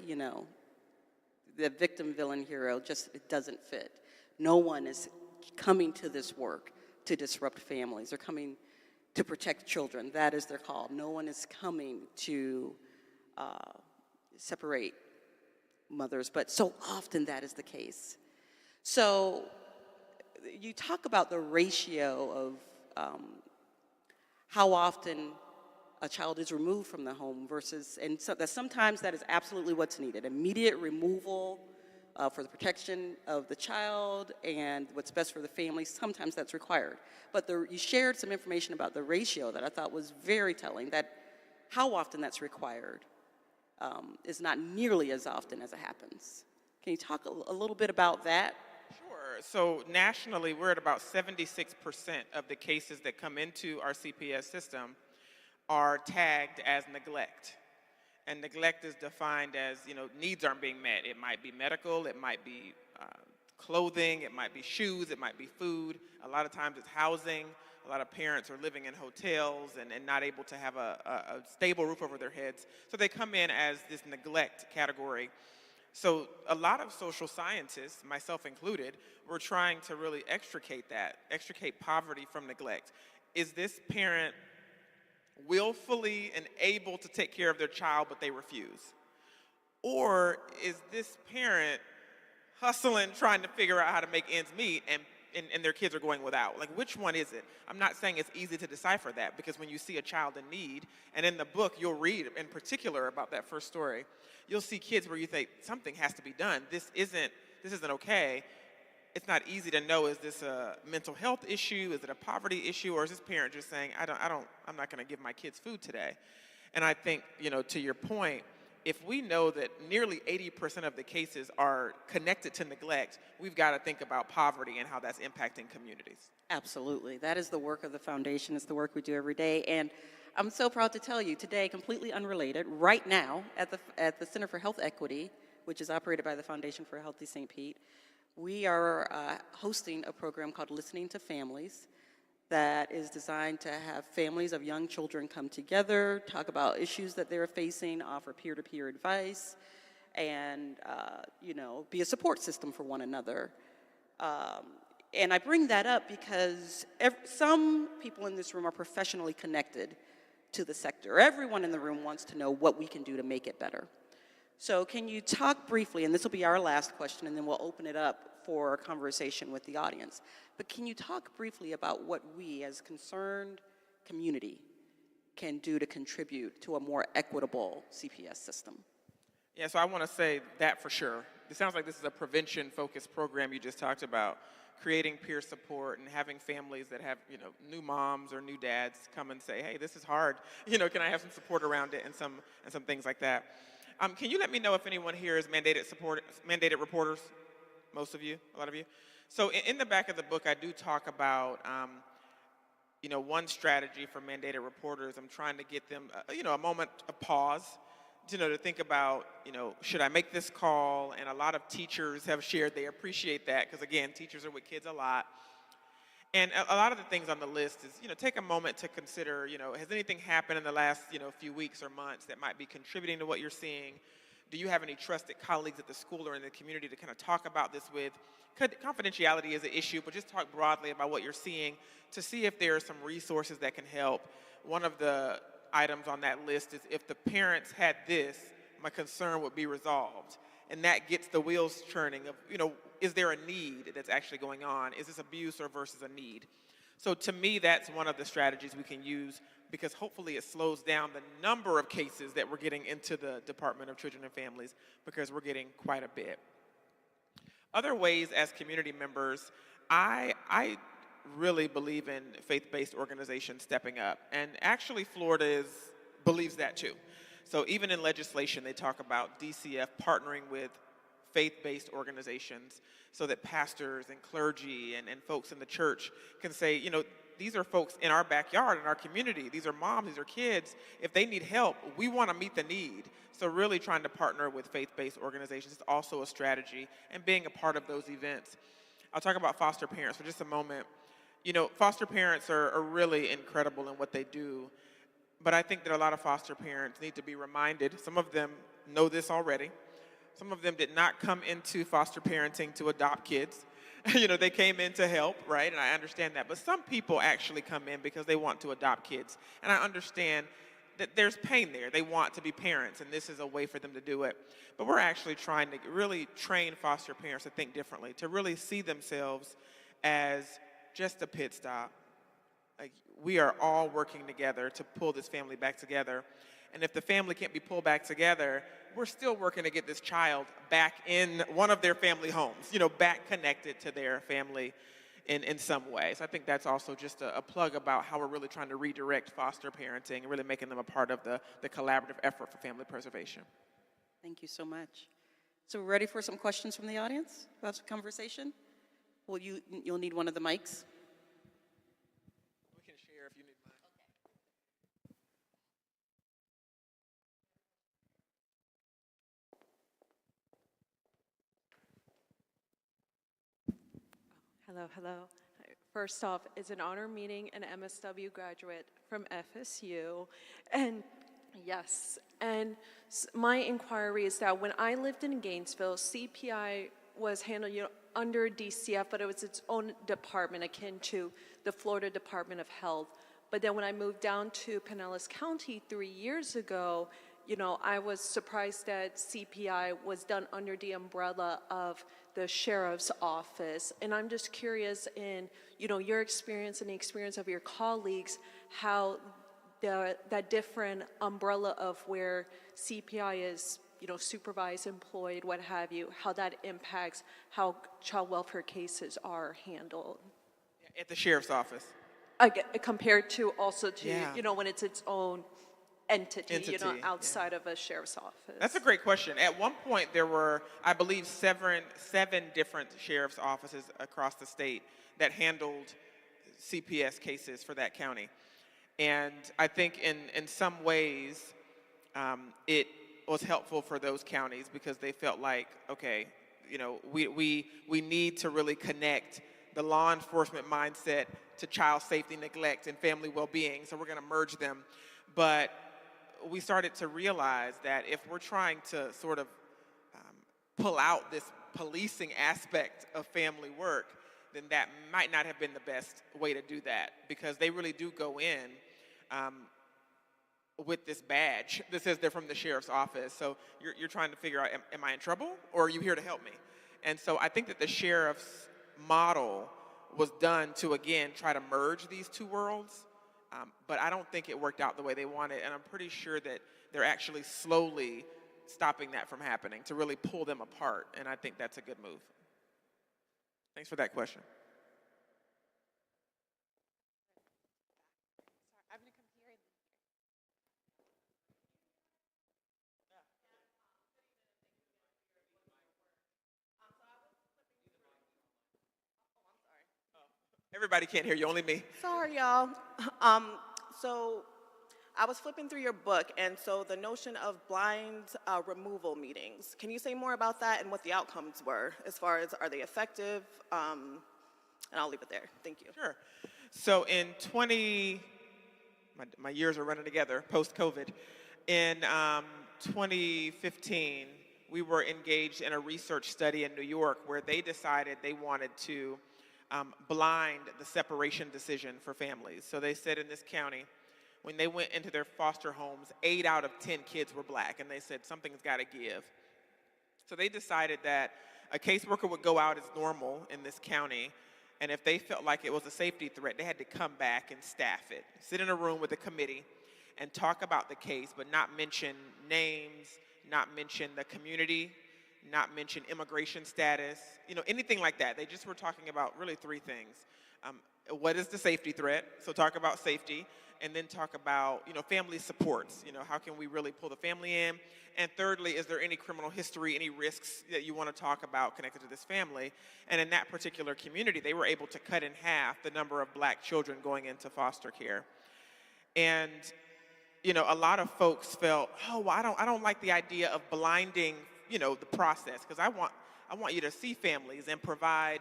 the victim, villain, hero, it doesn't fit. No one is coming to this work to disrupt families. They're coming to protect children. That is their call. No one is coming to separate mothers, but so often that is the case. So you talk about the ratio of how often a child is removed from the home versus, and so that sometimes that is absolutely what's needed. Immediate removal for the protection of the child and what's best for the family, sometimes that's required. But you shared some information about the ratio that I thought was very telling, that how often that's required is not nearly as often as it happens. Can you talk a little bit about that? Sure. So nationally, we're at about 76% of the cases that come into our CPS system are tagged as neglect. And neglect is defined as, needs aren't being met. It might be medical, it might be clothing, it might be shoes, it might be food. A lot of times it's housing. A lot of parents are living in hotels and not able to have a stable roof over their heads. So they come in as this neglect category. So a lot of social scientists, myself included, were trying to really extricate poverty from neglect. Is this parent willfully and able to take care of their child, but they refuse? Or is this parent hustling, trying to figure out how to make ends meet, and their kids are going without? Like, which one is it? I'm not saying it's easy to decipher that, because when you see a child in need, and in the book you'll read in particular about that first story, you'll see kids where you think something has to be done. This isn't okay. It's not easy to know, is this a mental health issue? Is it a poverty issue? Or is this parent just saying, I'm not going to give my kids food today? And I think, to your point, if we know that nearly 80% of the cases are connected to neglect, we've got to think about poverty and how that's impacting communities. Absolutely. That is the work of the foundation. It's the work we do every day. And I'm so proud to tell you today, completely unrelated, right now at the Center for Health Equity, which is operated by the Foundation for a Healthy St. Pete, we are hosting a program called Listening to Families that is designed to have families of young children come together, talk about issues that they're facing, offer peer-to-peer advice, and, be a support system for one another. And I bring that up because some people in this room are professionally connected to the sector. Everyone in the room wants to know what we can do to make it better. So can you talk briefly, and this will be our last question, and then we'll open it up for a conversation with the audience. But can you talk briefly about what we as concerned community can do to contribute to a more equitable CPS system? Yeah, so I want to say that for sure. It sounds like this is a prevention-focused program you just talked about, creating peer support and having families that have, new moms or new dads come and say, hey, this is hard. Can I have some support around it and some things like that. Can you let me know if anyone here is mandated reporters? Most of you, a lot of you. So in the back of the book, I do talk about, one strategy for mandated reporters. I'm trying to get them, a moment of pause, to think about, should I make this call? And a lot of teachers have shared they appreciate that because, again, teachers are with kids a lot. And a lot of the things on the list is, take a moment to consider, has anything happened in the last, few weeks or months that might be contributing to what you're seeing? Do you have any trusted colleagues at the school or in the community to kind of talk about this with? Confidentiality is an issue, but just talk broadly about what you're seeing to see if there are some resources that can help. One of the items on that list is if the parents had this, my concern would be resolved. And that gets the wheels churning of, is there a need that's actually going on? Is this abuse or versus a need? So to me, that's one of the strategies we can use because hopefully it slows down the number of cases that we're getting into the Department of Children and Families because we're getting quite a bit. Other ways as community members, I really believe in faith-based organizations stepping up. And actually Florida believes that too. So even in legislation, they talk about DCF partnering with faith-based organizations so that pastors and clergy and folks in the church can say, these are folks in our backyard, in our community. These are moms, these are kids. If they need help, we want to meet the need. So really trying to partner with faith-based organizations is also a strategy and being a part of those events. I'll talk about foster parents for just a moment. Foster parents are really incredible in what they do, but I think that a lot of foster parents need to be reminded. Some of them know this already. Some of them did not come into foster parenting to adopt kids. They came in to help, right? And I understand that. But some people actually come in because they want to adopt kids. And I understand that there's pain there. They want to be parents, and this is a way for them to do it. But we're actually trying to really train foster parents to think differently, to really see themselves as just a pit stop. Like, we are all working together to pull this family back together. And if the family can't be pulled back together, we're still working to get this child back in one of their family homes, back connected to their family in some way. So I think that's also just a plug about how we're really trying to redirect foster parenting and really making them a part of the collaborative effort for family preservation. Thank you so much. So we're ready for some questions from the audience about some conversation? You'll need one of the mics. We can share if you need mine. Hello. First off, it's an honor meeting an MSW graduate from FSU. And yes, and my inquiry is that when I lived in Gainesville, CPI was handled under DCF, but it was its own department akin to the Florida Department of Health. But then when I moved down to Pinellas County 3 years ago, I was surprised that CPI was done under the umbrella of the sheriff's office. And I'm just curious in, your experience and the experience of your colleagues, how that different umbrella of where CPI is, supervised, employed, what have you, how that impacts how child welfare cases are handled. At the sheriff's office. Compared to also to, Yeah. when it's its own entity, outside of a sheriff's office. That's a great question. At one point, there were, I believe, seven different sheriff's offices across the state that handled CPS cases for that county. And I think in some ways, it was helpful for those counties because they felt like, okay, we need to really connect the law enforcement mindset to child safety, neglect, and family well-being, so we're going to merge them. But we started to realize that if we're trying to sort of pull out this policing aspect of family work, then that might not have been the best way to do that, because they really do go in with this badge that says they're from the sheriff's office. So you're trying to figure out, am I in trouble, or are you here to help me? And so I think that the sheriff's model was done to, again, try to merge these two worlds, but I don't think it worked out the way they wanted, and I'm pretty sure that they're actually slowly stopping that from happening to really pull them apart, and I think that's a good move. Thanks for that question. I'm going to come here. Everybody can't hear you, only me. Sorry, y'all. So I was flipping through your book, and so the notion of blind removal meetings. Can you say more about that and what the outcomes were, as far as are they effective? And I'll leave it there. Thank you. Sure. So in my years are running together, post-COVID. In 2015, we were engaged in a research study in New York where they decided they wanted to blind the separation decision for families. So they said in this county, when they went into their foster homes, 8 out of 10 kids were black, and they said something's got to give. So they decided that a caseworker would go out as normal in this county, and if they felt like it was a safety threat, they had to come back and staff it, sit in a room with a committee and talk about the case, but not mention names, not mention the community, not mention immigration status, anything like that. They just were talking about really 3 things. What is the safety threat? So talk about safety, and then talk about, family supports. How can we really pull the family in? And thirdly, is there any criminal history, any risks that you want to talk about connected to this family? And in that particular community, they were able to cut in half the number of black children going into foster care. And a lot of folks felt, well, I don't like the idea of blinding the process, because I want you to see families and provide,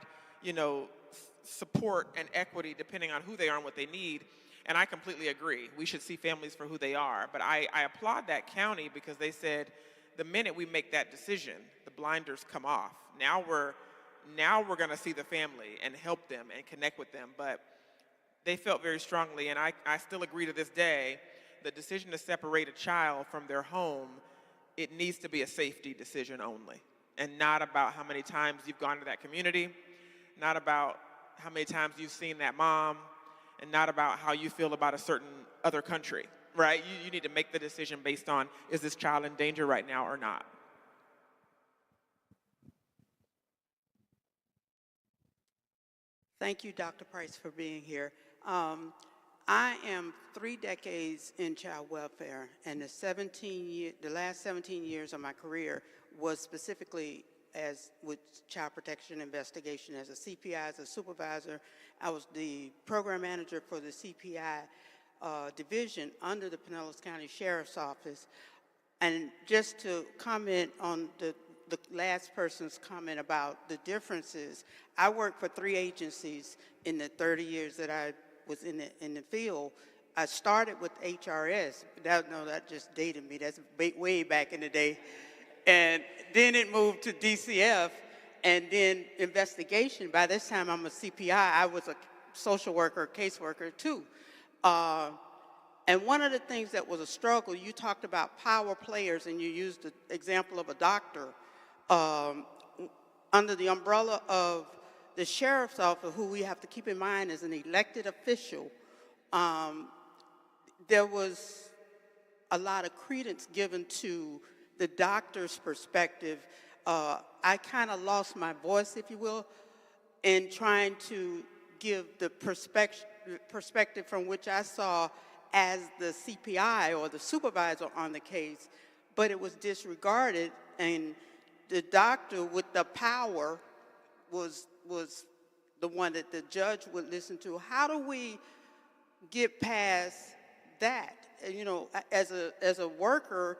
support and equity depending on who they are and what they need. And I completely agree. We should see families for who they are. But I applaud that county, because they said the minute we make that decision, the blinders come off. Now we're going to see the family and help them and connect with them. But they felt very strongly, and I still agree to this day, the decision to separate a child from their home, it needs to be a safety decision only, and not about how many times you've gone to that community, not about how many times you've seen that mom, and not about how you feel about a certain other country, right? You need to make the decision based on, is this child in danger right now or not? Thank you, Dr. Pryce, for being here. I am 3 decades in child welfare, and the last 17 years of my career was specifically with child protection investigation as a CPI, as a supervisor. I was the program manager for the CPI division under the Pinellas County Sheriff's Office. And just to comment on the last person's comment about the differences, I worked for 3 agencies in the 30 years that I was in the field. I started with HRS. That just dated me. That's way back in the day. And then it moved to DCF, and then investigation. By this time, I'm a CPI. I was a social worker, caseworker, too. And one of the things that was a struggle, you talked about power players, and you used the example of a doctor. Under the umbrella of the sheriff's office, who we have to keep in mind is an elected official, there was a lot of credence given to the doctor's perspective. I kind of lost my voice, if you will, in trying to give the perspective from which I saw as the CPI or the supervisor on the case, but it was disregarded, and the doctor with the power was the one that the judge would listen to. How do we get past that? As a worker,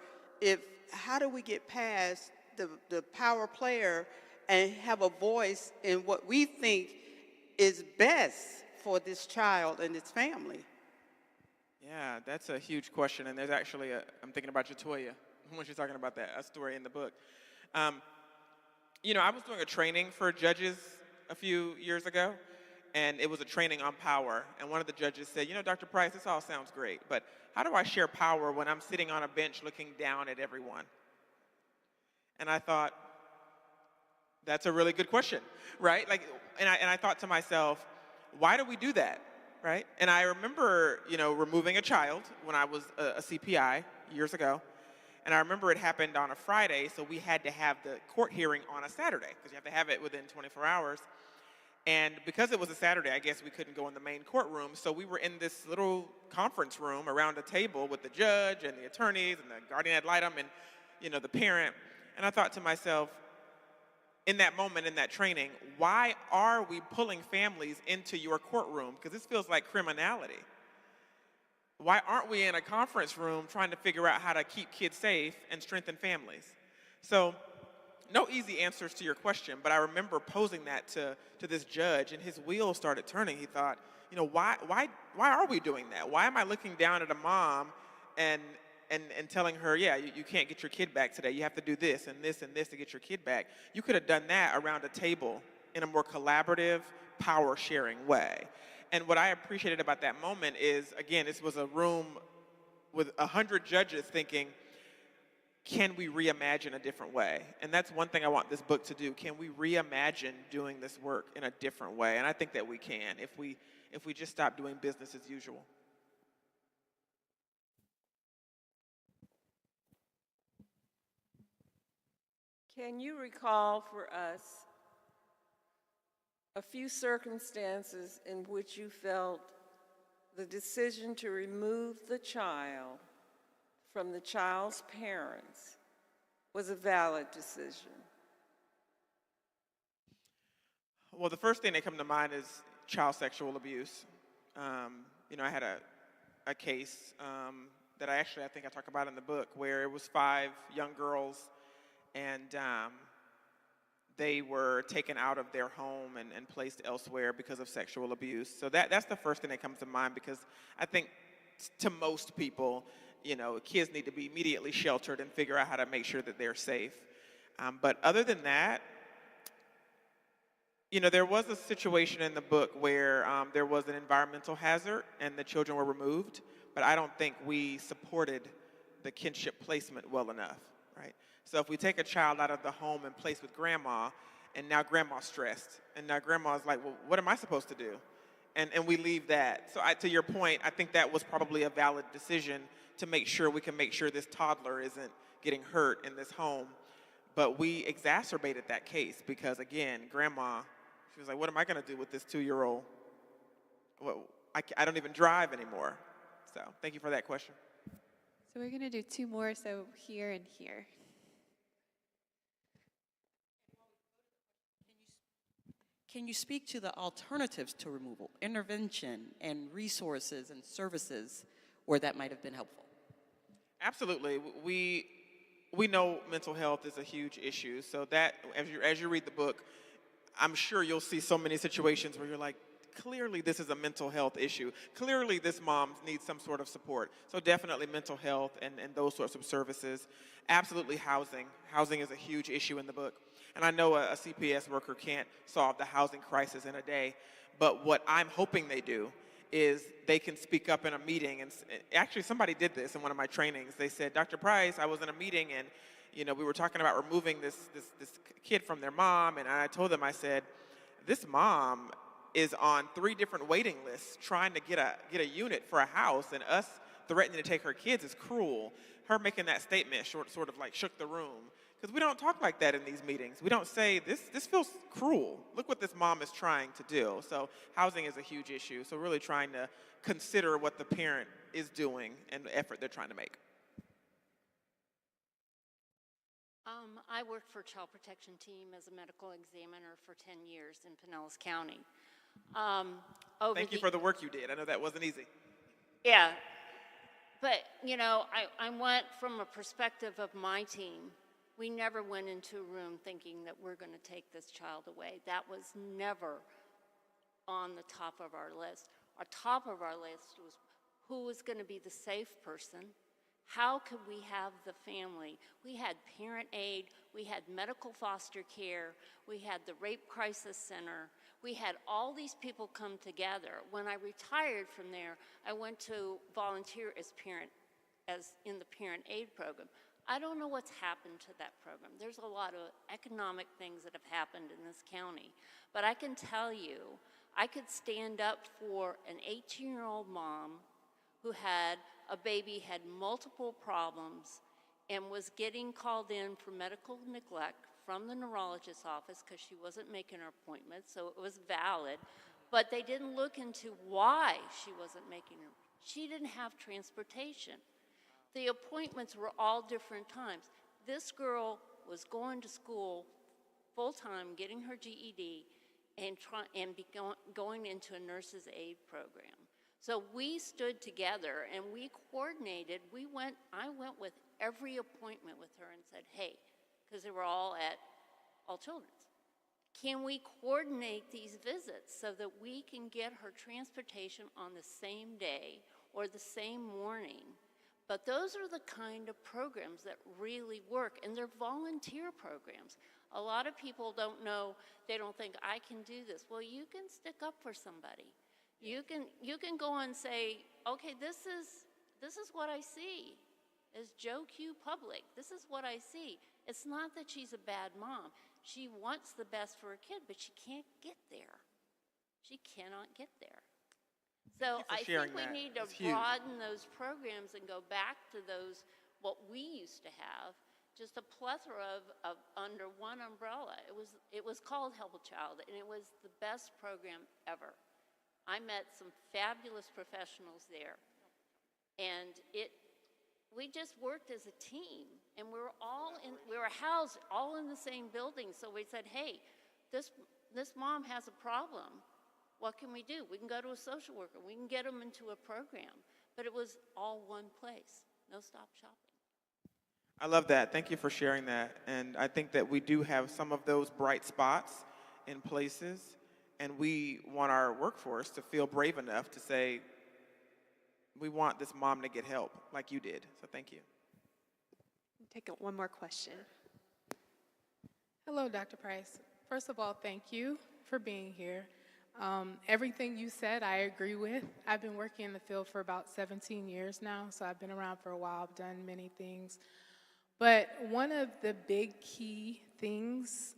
how do we get past the power player and have a voice in what we think is best for this child and its family? Yeah, that's a huge question, and there's actually I'm thinking about Jatoya when she's talking about that, a story in the book. I was doing a training for judges a few years ago, and it was a training on power. And one of the judges said, Dr. Pryce, this all sounds great, but how do I share power when I'm sitting on a bench looking down at everyone? And I thought, that's a really good question, right? And I thought to myself, why do we do that, right? And I remember, removing a child when I was a CPI years ago. And I remember it happened on a Friday, so we had to have the court hearing on a Saturday, because you have to have it within 24 hours. And because it was a Saturday, I guess we couldn't go in the main courtroom, so we were in this little conference room around a table with the judge and the attorneys and the guardian ad litem and, the parent. And I thought to myself, in that moment, in that training, why are we pulling families into your courtroom? Because this feels like criminality. Why aren't we in a conference room trying to figure out how to keep kids safe and strengthen families? So, no easy answers to your question, but I remember posing that to this judge, and his wheels started turning. He thought, why are we doing that? Why am I looking down at a mom and telling her, yeah, you can't get your kid back today. You have to do this and this and this to get your kid back. You could have done that around a table in a more collaborative, power-sharing way. And what I appreciated about that moment is, again, this was a room with 100 judges thinking, can we reimagine a different way? And that's one thing I want this book to do. Can we reimagine doing this work in a different way? And I think that we can if we just stop doing business as usual. Can you recall for us a few circumstances in which you felt the decision to remove the child from the child's parents was a valid decision? Well, the first thing that comes to mind is child sexual abuse. I had a case that I think I talk about in the book, where it was 5 young girls, and they were taken out of their home and placed elsewhere because of sexual abuse. So that's the first thing that comes to mind, because I think to most people, kids need to be immediately sheltered and figure out how to make sure that they're safe. But other than that, there was a situation in the book where there was an environmental hazard and the children were removed, but I don't think we supported the kinship placement well enough, right? So if we take a child out of the home and place with grandma, and now grandma's stressed, and now grandma's like, well, what am I supposed to do? And we leave that. So to your point, I think that was probably a valid decision to make sure we can make sure this toddler isn't getting hurt in this home. But we exacerbated that case because, again, grandma, she was like, what am I going to do with this 2-year-old? Well, I don't even drive anymore. So thank you for that question. So we're going to do 2 more, so here and here. Can you speak to the alternatives to removal, intervention, and resources and services where that might have been helpful? Absolutely. We know mental health is a huge issue. So that, as you read the book, I'm sure you'll see so many situations where you're like, clearly this is a mental health issue. Clearly this mom needs some sort of support. So definitely mental health and those sorts of services. Absolutely housing. Housing is a huge issue in the book. And I know a CPS worker can't solve the housing crisis in a day, but what I'm hoping they do is they can speak up in a meeting. And actually somebody did this in one of my trainings. They said, Dr. Pryce, I was in a meeting and we were talking about removing this kid from their mom, and I told them, I said, this mom is on 3 different waiting lists trying to get a unit for a house, and us threatening to take her kids is cruel. Her making that statement sort of like shook the room. Because we don't talk like that in these meetings. We don't say, this feels cruel. Look what this mom is trying to do. So housing is a huge issue. So really trying to consider what the parent is doing and the effort they're trying to make. I worked for Child Protection Team as a medical examiner for 10 years in Pinellas County. Thank you for the work you did. I know that wasn't easy. Yeah, but I went from a perspective of my team. We never went into a room thinking that we're going to take this child away. That was never on the top of our list. Our top of our list was who was going to be the safe person How could we have the family? We had parent aid, we had medical foster care, we had the Rape Crisis Center, we had all these people come together. When I retired from there, I went to volunteer as in the parent aid program. I don't know what's happened to that program. There's a lot of economic things that have happened in this county. But I can tell you, I could stand up for an 18-year-old mom who had a baby, had multiple problems, and was getting called in for medical neglect from the neurologist's office because she wasn't making her appointments, so it was valid. But they didn't look into why she wasn't making her. She didn't have transportation. The appointments were all different times. This girl was going to school full-time, getting her GED, and going into a nurse's aid program. So we stood together and we coordinated. I went with every appointment with her and said, hey, because they were all at All Children's, can we coordinate these visits so that we can get her transportation on the same day or the same morning? But those are the kind of programs that really work, and they're volunteer programs. A lot of people don't know, they don't think, I can do this. Well, you can stick up for somebody. You can go and say, okay, this is what I see. As Joe Q Public, this is what I see. It's not that she's a bad mom. She wants the best for her kid, but she can't get there. She cannot get there. So I think we need to broaden those programs and go back to those, what we used to have, just a plethora of under one umbrella. It was called Help a Child, and it was the best program ever. I met some fabulous professionals there, and we just worked as a team, and we were housed all in the same building. So we said, hey, this mom has a problem. What can we do? We can go to a social worker. We can get them into a program. But it was all one place. No stop shopping. I love that. Thank you for sharing that. And I think that we do have some of those bright spots in places, and we want our workforce to feel brave enough to say, we want this mom to get help like you did. So thank you. Take one more question. Hello, Dr. Pryce. First of all, thank you for being here. Everything you said, I agree with. I've been working in the field for about 17 years now, so I've been around for a while. I've done many things. But one of the big key things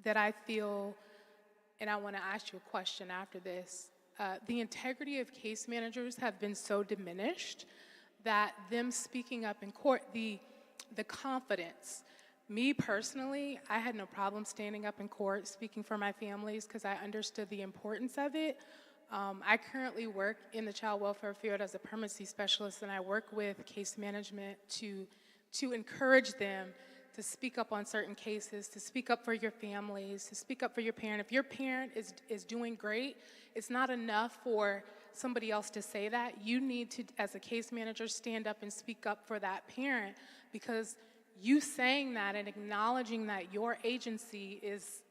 that I feel, and I want to ask you a question after this, the integrity of case managers have been so diminished that them speaking up in court, the confidence. Me personally, I had no problem standing up in court, speaking for my families, because I understood the importance of it. I currently work in the child welfare field as a permanency specialist, and I work with case management to encourage them to speak up on certain cases, to speak up for your families, to speak up for your parent. If your parent is doing great, it's not enough for somebody else to say that. You need to, as a case manager, stand up and speak up for that parent, because you saying that and acknowledging that your agency is,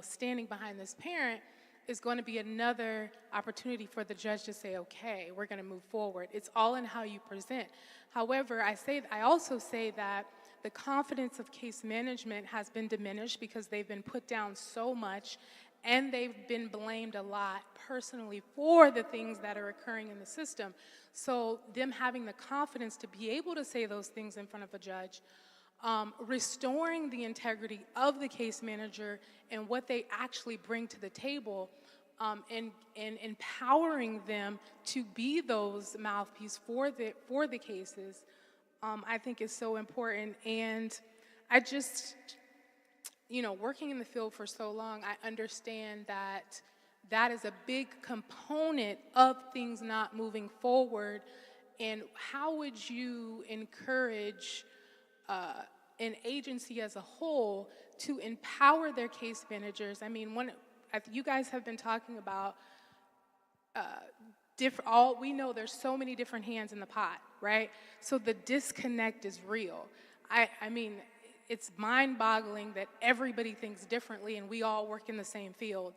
standing behind this parent is going to be another opportunity for the judge to say, okay, we're going to move forward. It's all in how you present. However, I also say that the confidence of case management has been diminished because they've been put down so much, and they've been blamed a lot personally for the things that are occurring in the system. So them having the confidence to be able to say those things in front of a judge, restoring the integrity of the case manager and what they actually bring to the table, and empowering them to be those mouthpiece for the cases, I think is so important. And I just, working in the field for so long, I understand that that is a big component of things not moving forward. And how would you encourage an agency as a whole to empower their case managers? I mean, you guys have been talking about we know there's so many different hands in the pot, right? So the disconnect is real. I mean, it's mind-boggling that everybody thinks differently and we all work in the same field.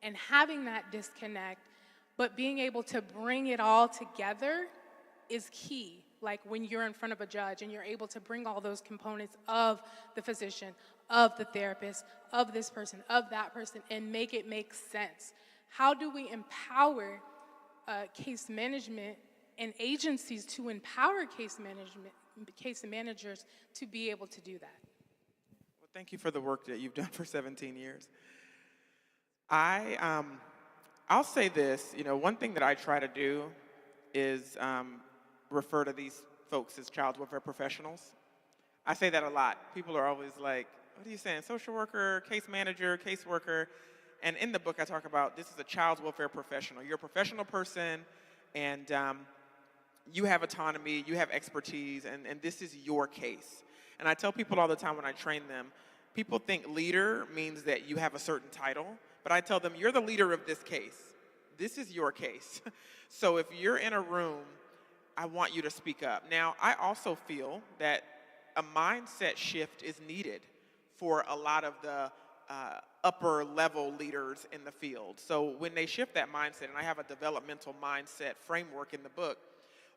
And having that disconnect, but being able to bring it all together is key. like when you're in front of a judge and you're able to bring all those components of the physician, of the therapist, of this person, of that person, and make it make sense? How do we empower case management and agencies to empower case managers to be able to do that? Well, thank you for the work that you've done for 17 years. I'll say this, one thing that I try to do is refer to these folks as child welfare professionals. I say that a lot. People are always like, what are you saying, social worker, case manager, caseworker? And in the book I talk about this is a child welfare professional. You're a professional person, and you have autonomy, you have expertise, and this is your case. And I tell people all the time when I train them, people think leader means that you have a certain title, but I tell them, you're the leader of this case. This is your case. So if you're in a room, I want you to speak up. Now, I also feel that a mindset shift is needed for a lot of the upper level leaders in the field. So when they shift that mindset, and I have a developmental mindset framework in the book,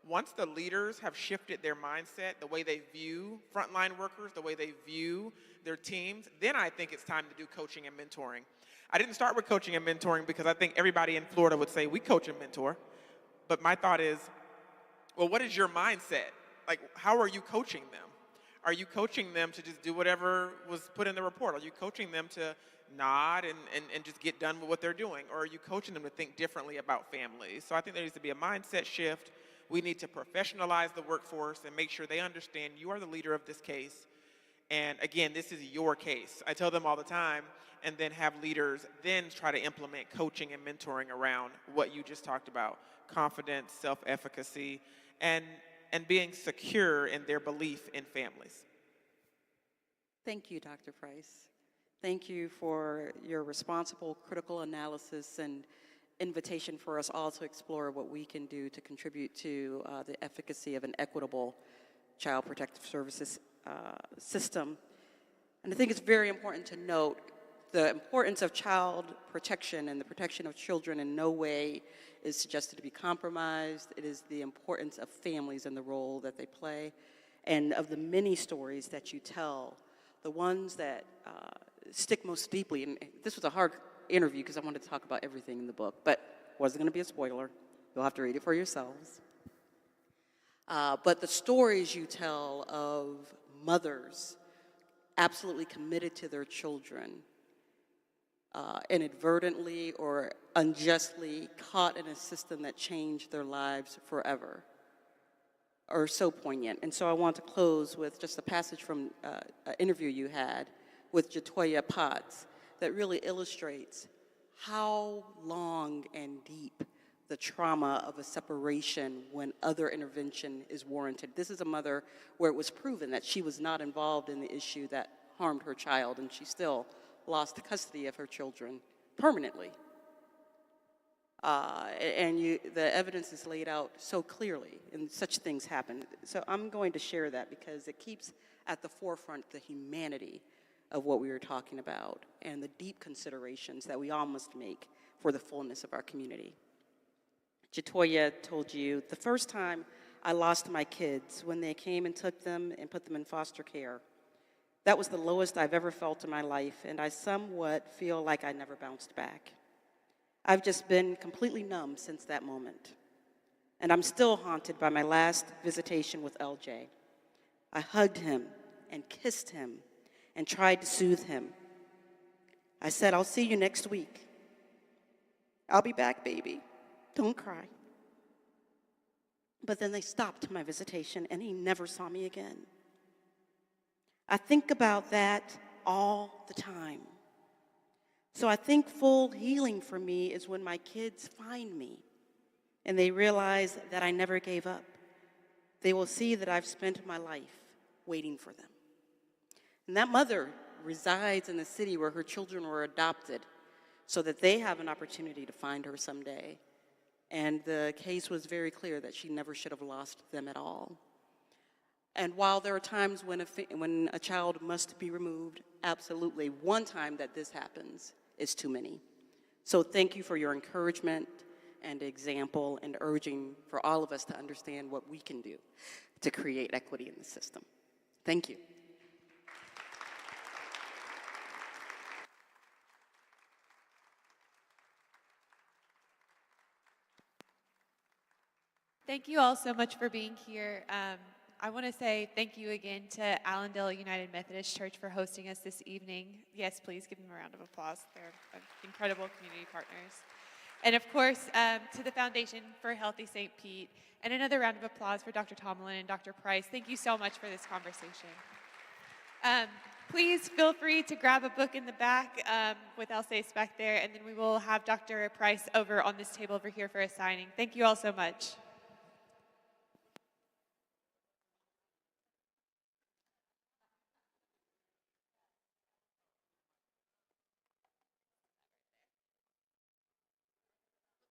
once the leaders have shifted their mindset, the way they view frontline workers, the way they view their teams, then I think it's time to do coaching and mentoring. I didn't start with coaching and mentoring because I think everybody in Florida would say we coach and mentor. But my thought is, well, what is your mindset? Like, how are you coaching them? Are you coaching them to just do whatever was put in the report? Are you coaching them to nod and just get done with what they're doing? Or are you coaching them to think differently about families? So I think there needs to be a mindset shift. We need to professionalize the workforce and make sure they understand you are the leader of this case. And again, this is your case. I tell them all the time, and then have leaders then try to implement coaching and mentoring around what you just talked about, confidence, self-efficacy, and being secure in their belief in families. Thank you, Dr. Pryce. Thank you for your responsible, critical analysis and invitation for us all to explore what we can do to contribute to the efficacy of an equitable child protective services system. And I think it's very important to note the importance of child protection and the protection of children in no way is suggested to be compromised. It is the importance of families and the role that they play, and of the many stories that you tell, the ones that stick most deeply. And this was a hard interview because I wanted to talk about everything in the book, but it wasn't going to be a spoiler. You'll have to read it for yourselves. But the stories you tell of mothers absolutely committed to their children, inadvertently or unjustly caught in a system that changed their lives forever, are so poignant. And so I want to close with just a passage from an interview you had with Jatoya Potts that really illustrates how long and deep the trauma of a separation when other intervention is warranted. This is a mother where it was proven that she was not involved in the issue that harmed her child, and she still lost custody of her children permanently. The evidence is laid out so clearly, and such things happen. So I'm going to share that because it keeps at the forefront the humanity of what we were talking about and the deep considerations that we all must make for the fullness of our community. Jatoya told you, the first time I lost my kids, when they came and took them and put them in foster care, that was the lowest I've ever felt in my life, and I somewhat feel like I never bounced back. I've just been completely numb since that moment, and I'm still haunted by my last visitation with LJ. I hugged him and kissed him and tried to soothe him. I said, I'll see you next week. I'll be back, baby. Don't cry. But then they stopped my visitation, and he never saw me again. I think about that all the time. So I think full healing for me is when my kids find me and they realize that I never gave up. They will see that I've spent my life waiting for them. And that mother resides in the city where her children were adopted so that they have an opportunity to find her someday. And the case was very clear that she never should have lost them at all. And while there are times when a child must be removed, absolutely, one time that this happens is too many. So thank you for your encouragement. and example and urging for all of us to understand what we can do to create equity in the system. Thank you. Thank you all so much for being here. I want to say thank you again to Allendale United Methodist Church for hosting us this evening. Yes, please give them a round of applause. They're incredible community partners. And of course, to the Foundation for Healthy St. Pete. And another round of applause for Dr. Tomlin and Dr. Pryce. Thank you so much for this conversation. Please feel free to grab a book in the back with Alsace back there, and then we will have Dr. Pryce over on this table over here for a signing. Thank you all so much.